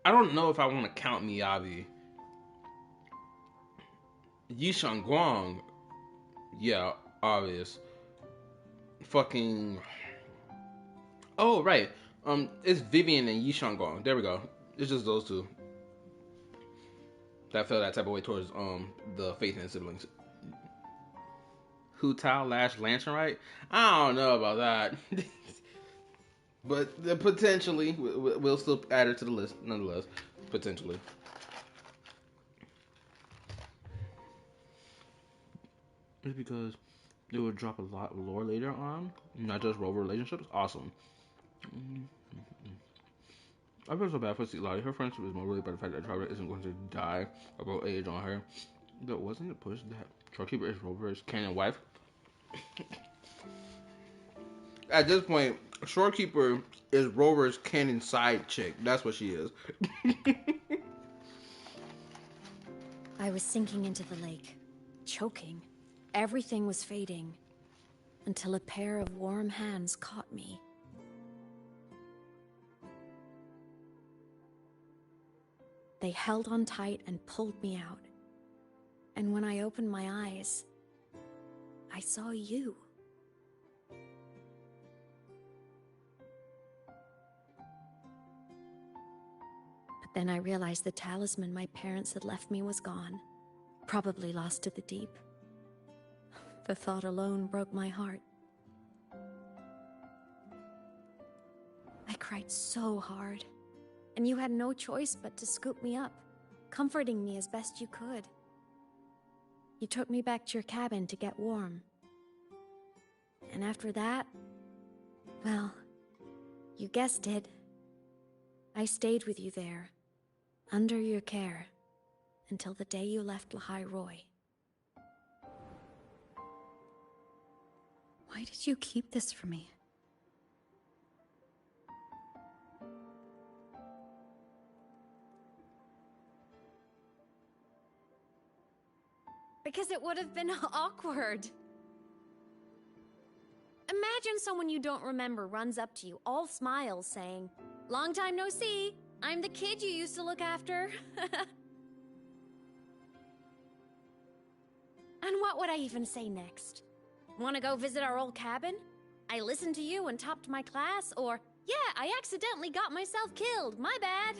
I don't know if I want to count Miyabi. Yishan Guang, yeah, obvious. Fucking, oh right, it's Vivian and Yishan Guang. There we go. It's just those two that felt that type of way towards the Faith and siblings. Hu Tao Lash Lanternite? I don't know about that. But potentially, we'll still add her to the list, nonetheless. Potentially. It's because it would drop a lot of lore later on, not just rover relationships. Awesome. I feel so bad for Lottie. Her friendship is motivated by the fact that Trevor isn't going to die of old age on her. But wasn't it pushed that Truckkeeper is Rover's canon wife? At this point, Shorekeeper is Rover's canon side chick. That's what she is. I was sinking into the lake, choking. Everything was fading, until a pair of warm hands caught me. They held on tight and pulled me out. And when I opened my eyes, I saw you. But then I realized the talisman my parents had left me was gone, probably lost to the deep. The thought alone broke my heart. I cried so hard, and you had no choice but to scoop me up, comforting me as best you could. You took me back to your cabin to get warm. And after that, well, you guessed it. I stayed with you there, under your care, until the day you left Lahai Roy. Why did you keep this from me? Because it would have been awkward. Imagine someone you don't remember runs up to you, all smiles, saying, "Long time no see. I'm the kid you used to look after." And what would I even say next? Want to go visit our old cabin? I listened to you and topped my class? Or, yeah, I accidentally got myself killed. My bad.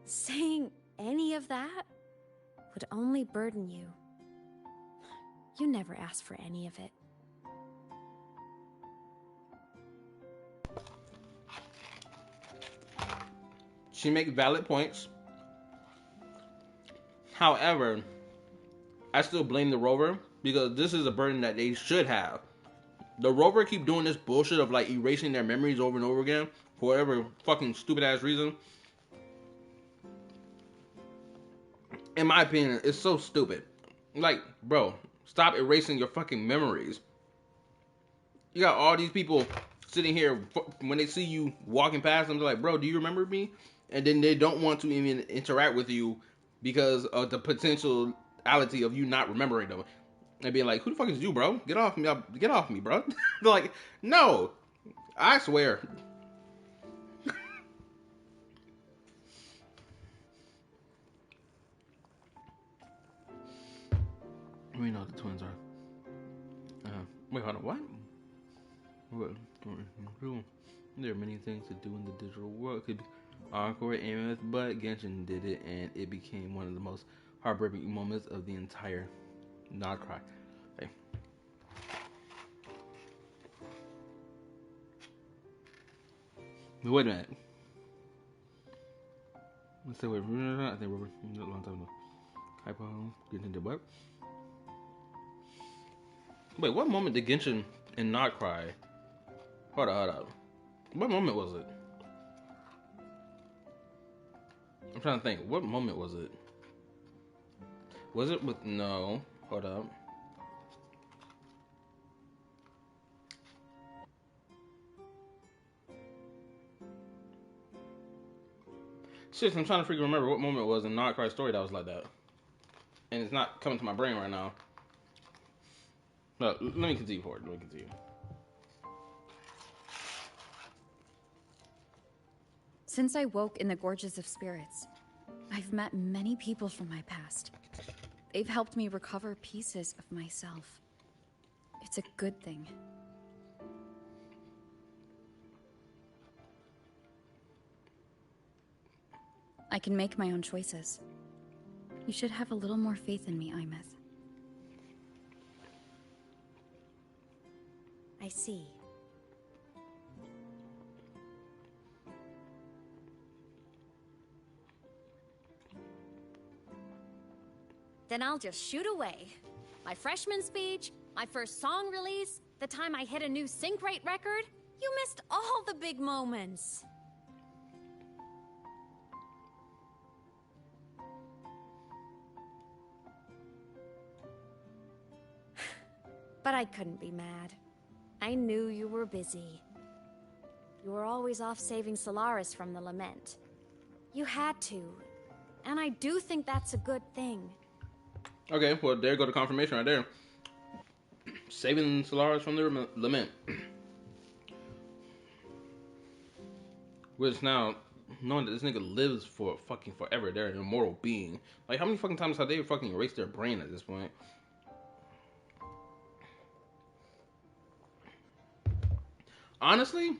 Saying any of that would only burden you. You never asked for any of it. She makes valid points. However, I still blame the rover because this is a burden that they should have. The rover keep doing this bullshit of like erasing their memories over and over again for whatever fucking stupid ass reason. In my opinion, it's so stupid. Like, bro, stop erasing your fucking memories. You got all these people sitting here, when they see you walking past them, they're like, bro, do you remember me? And then they don't want to even interact with you because of the potentiality of you not remembering them. And being like, who the fuck is you, bro? Get off me, bro. They're like, no, I swear. We know the twins are. Wait, hold on. What? There are many things to do in the digital world. It could be awkward, aimless, but Genshin did it, and it became one of the most heartbreaking moments of the entire Not Cry. Okay. But wait a minute. Let's say, wait, I think we're a long time ago. Hypo, Genshin did what? Wait, what moment did Genshin and Not Cry? Hold up. What moment was it? I'm trying to think. What moment was it? Was it with... No. Hold up. Seriously, I'm trying to remember what moment it was in Not Cry's story that was like that. And it's not coming to my brain right now. No, let me continue forward. Let me continue. Since I woke in the Gorges of Spirits, I've met many people from my past. They've helped me recover pieces of myself. It's a good thing. I can make my own choices. You should have a little more faith in me, Imeth. I see. Then I'll just shoot away. My freshman speech, my first song release, the time I hit a new sync rate record. You missed all the big moments. But I couldn't be mad. I knew you were busy. You were always off saving Solaris from the Lament. You had to. And I do think that's a good thing. Okay, well, there go the confirmation right there. Saving Solaris from the Lament. Which now, knowing that this nigga lives for fucking forever, they're an immortal being. Like, how many fucking times have they fucking erased their brain at this point? Honestly,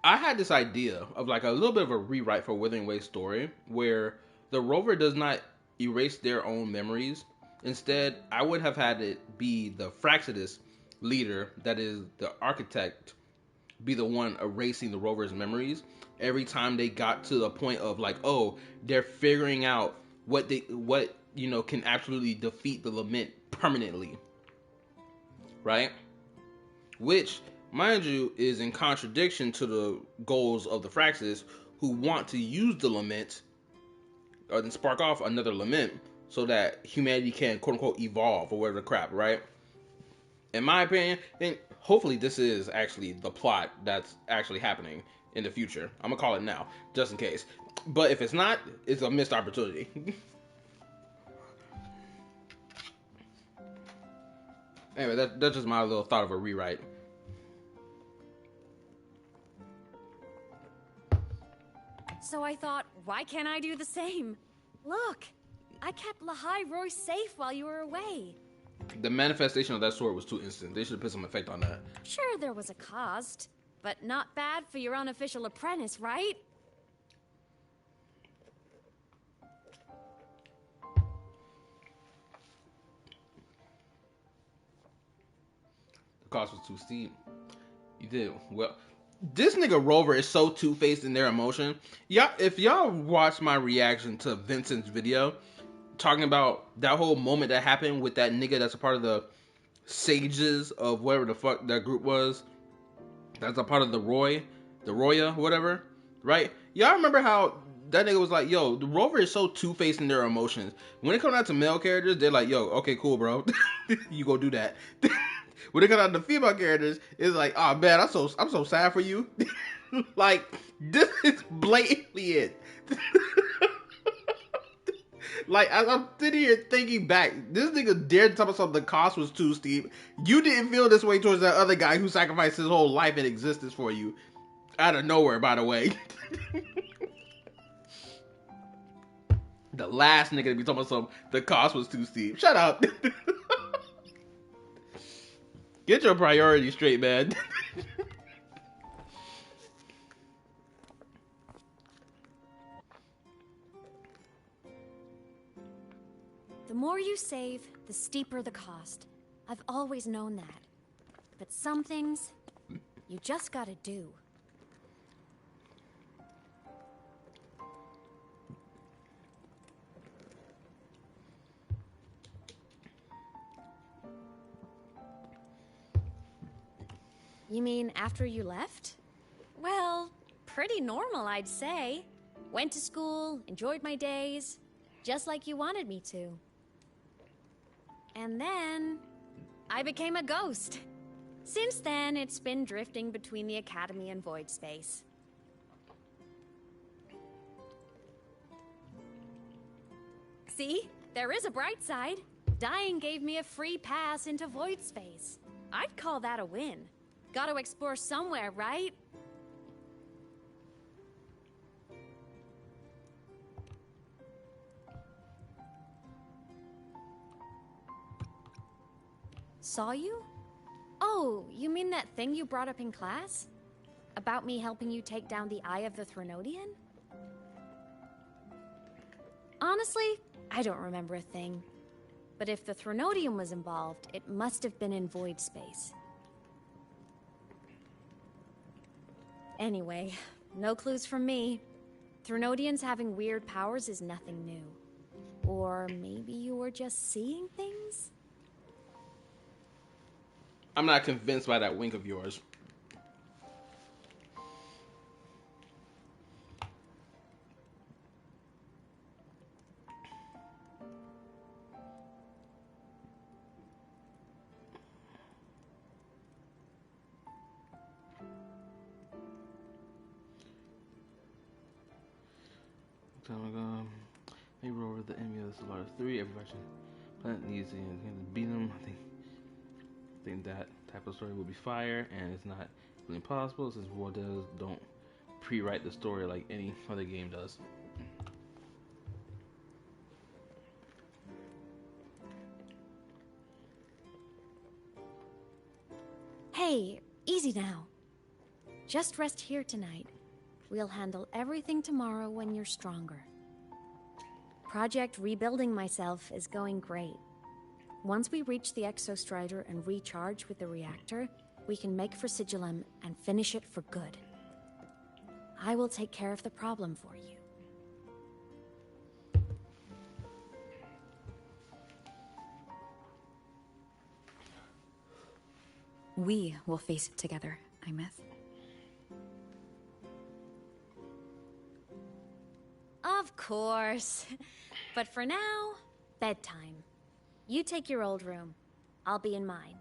I had this idea of like a little bit of a rewrite for Withering Wave's story where the rover does not erase their own memories. Instead, I would have had it be the Fraxidus leader, that is the architect, be the one erasing the rover's memories every time they got to the point of like, oh, they're figuring out what can absolutely defeat the Lament permanently, right? Which, mind you, is in contradiction to the goals of the Fraxis, who want to use the Lament or then spark off another Lament so that humanity can quote unquote evolve or whatever the crap, right? In my opinion, and hopefully this is actually the plot that's actually happening in the future. I'm gonna call it now, just in case. But if it's not, it's a missed opportunity. Anyway, that's just my little thought of a rewrite. So I thought, why can't I do the same? Look, I kept Lahai Roy safe while you were away. The manifestation of that sword was too instant. They should have put some effect on that. Sure, there was a cost, but not bad for your unofficial apprentice, right? The cost was too steep. You did well. This nigga Rover is so two-faced in their emotion. Yeah, if y'all watch my reaction to Vincent's video, talking about that whole moment that happened with that nigga that's a part of the Sages of whatever the fuck that group was, that's a part of the Roya, whatever, right? Y'all remember how that nigga was like, yo, the Rover is so two-faced in their emotions. When it comes out to male characters, they're like, yo, okay, cool, bro. You go do that. When it comes out to female characters, it's like, oh man, I'm so sad for you. Like, this is blatantly it. Like, as I'm sitting here thinking back, this nigga dared to tell myself the cost was too steep. You didn't feel this way towards that other guy who sacrificed his whole life and existence for you. Out of nowhere, by the way. The last nigga to be talking about something, the cost was too steep. Shut up. Get your priorities straight, man. The more you save, the steeper the cost. I've always known that. But some things, you just gotta do. You mean after you left? Well, pretty normal, I'd say. Went to school, enjoyed my days, just like you wanted me to. And then, I became a ghost. Since then, it's been drifting between the Academy and Void Space. See? There is a bright side. Dying gave me a free pass into void space. I'd call that a win. Gotta explore somewhere, right? Saw you? Oh, you mean that thing you brought up in class? About me helping you take down the Eye of the Threnodian? Honestly, I don't remember a thing. But if the Threnodium was involved, it must have been in void space. Anyway, no clues from me. Threnodians having weird powers is nothing new. Or maybe you were just seeing things? I'm not convinced by that wink of yours. Time ago, they roll over the enemy of the Solaris 3. Every faction planet needs to beat them. I think that type of story will be fire, and it's not really possible since Voyages don't pre-write the story like any other game does. Hey, easy now. Just rest here tonight. We'll handle everything tomorrow when you're stronger. Project Rebuilding Myself is going great. Once we reach the Exostrider and recharge with the reactor, we can make for Sigillum and finish it for good. I will take care of the problem for you. We will face it together, Imeth. Of course. But for now, bedtime. You take your old room. I'll be in mine.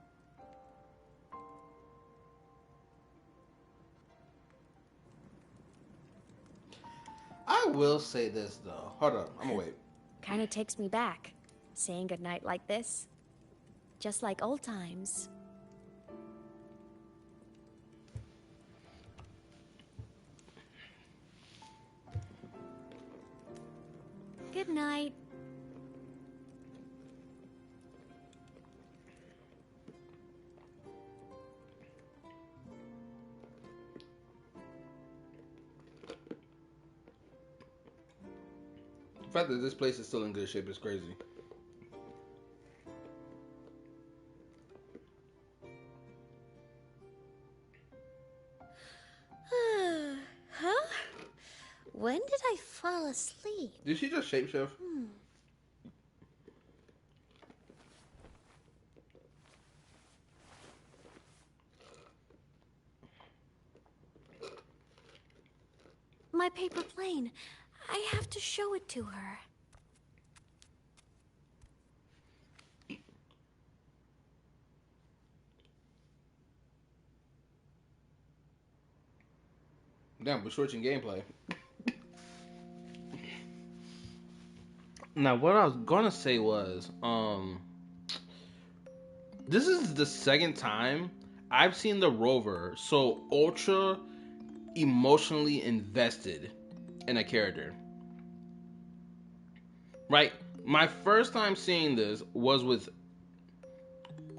I will say this though. Hold up, I'm gonna wait. Kinda takes me back, saying goodnight like this. Just like old times. Good night. The fact that this place is still in good shape is crazy. Huh? When did I fall asleep? Did she just shapeshift? My paper plane. I have to show it to her. Damn, we're switching gameplay. Now, what I was gonna say was, this is the second time I've seen the rover so ultra emotionally invested in a character. Right? My first time seeing this was with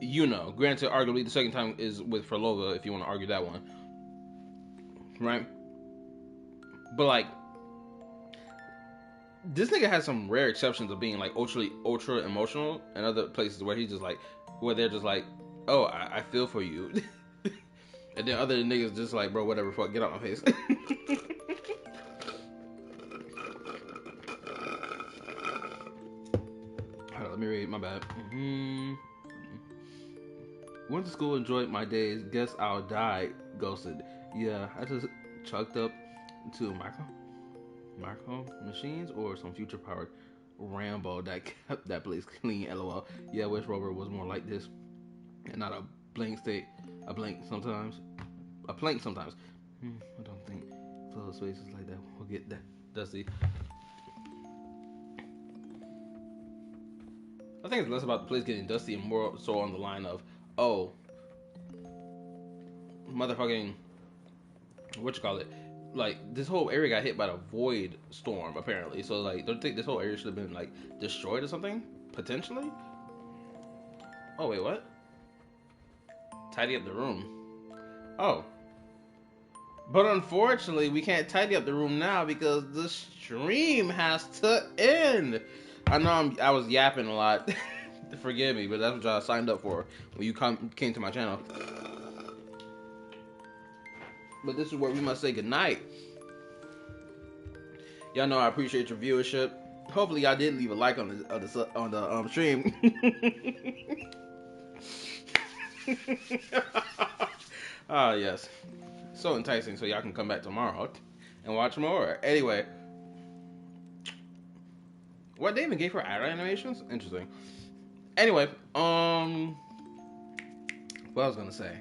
Yuno. Granted, arguably the second time is with Frolova, if you want to argue that one. Right? But like, this nigga has some rare exceptions of being like ultra emotional, and other places where he's just like, where they're just like, oh, I feel for you. And then other niggas just like, bro, whatever, fuck, get out my face. Alright, let me read, my bad. Went to school, enjoyed my days, guess I'll die, ghosted. Yeah, I just chucked up to micro machines or some future powered Rambo that kept that place clean, lol. Yeah, I wish Rover was more like this and not a blank state. A plank sometimes. I don't think closed spaces like that will get that dusty. I think it's less about the place getting dusty and more so on the line of, oh, motherfucking, what you call it? Like, this whole area got hit by the void storm, apparently. So, like, don't you think this whole area should have been, like, destroyed or something? Potentially? Oh, wait, what? Tidy up the room. Oh. But unfortunately, we can't tidy up the room now because the stream has to end. I know I was yapping a lot. Forgive me, but that's what y'all signed up for when you came to my channel. But this is where we must say goodnight. Y'all know I appreciate your viewership. Hopefully, y'all did leave a like on the stream. Ah, yes. So enticing, so y'all can come back tomorrow and watch more. Anyway, what they even gave her ad animations? Interesting. Anyway, what I was gonna say.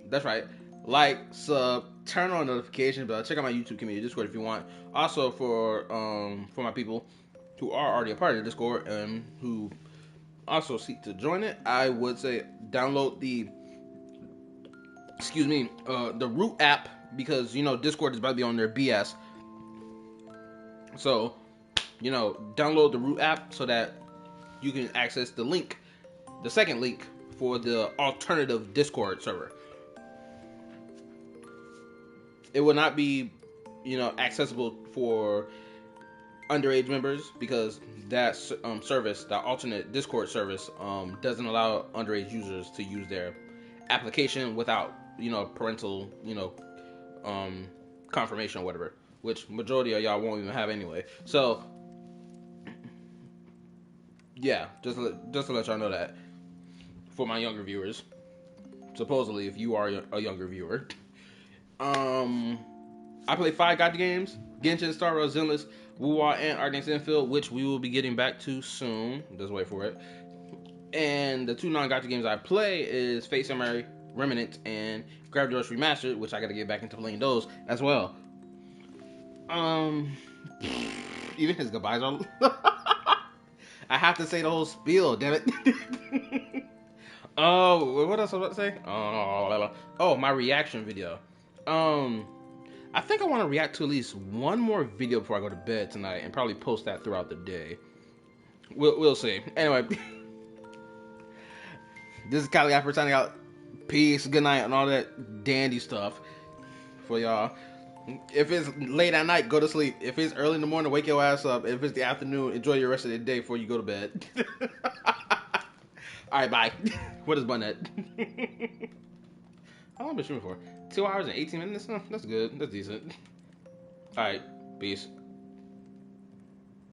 That's right. Like, sub, turn on notification bell. Check out my YouTube community Discord if you want. Also for my people who are already a part of the Discord and who also seek to join it, I would say download the Root app, because you know Discord is about to be on their BS. So, you know, download the Root app so that you can access the link, the second link for the alternative Discord server. It will not be, you know, accessible for underage members because that service, the alternate Discord service, doesn't allow underage users to use their application without, you know, parental, you know, confirmation or whatever, which majority of y'all won't even have anyway. So, yeah, just to let y'all know that for my younger viewers, supposedly if you are a younger viewer. I play 5 gacha games: Genshin, Star Rail, Zenless, Wuwa, and Ardent Infield, which we will be getting back to soon. Just wait for it. And the 2 non-gacha games I play is Fate Samurai Remnant and Gravity Rush Remastered, which I gotta get back into playing those as well. Even his goodbyes are... I have to say the whole spiel, damn it. Oh, what else was I about to say? Oh, my reaction video. I think I want to react to at least one more video before I go to bed tonight, and probably post that throughout the day. We'll see. Anyway, this is Kylie Afro signing out. Peace, good night, and all that dandy stuff for y'all. If it's late at night, go to sleep. If it's early in the morning, wake your ass up. If it's the afternoon, enjoy your rest of the day before you go to bed. Alright, bye. What is button at? How long have I been shooting for? 2 hours and 18 minutes? Oh, that's good. That's decent. Alright, peace.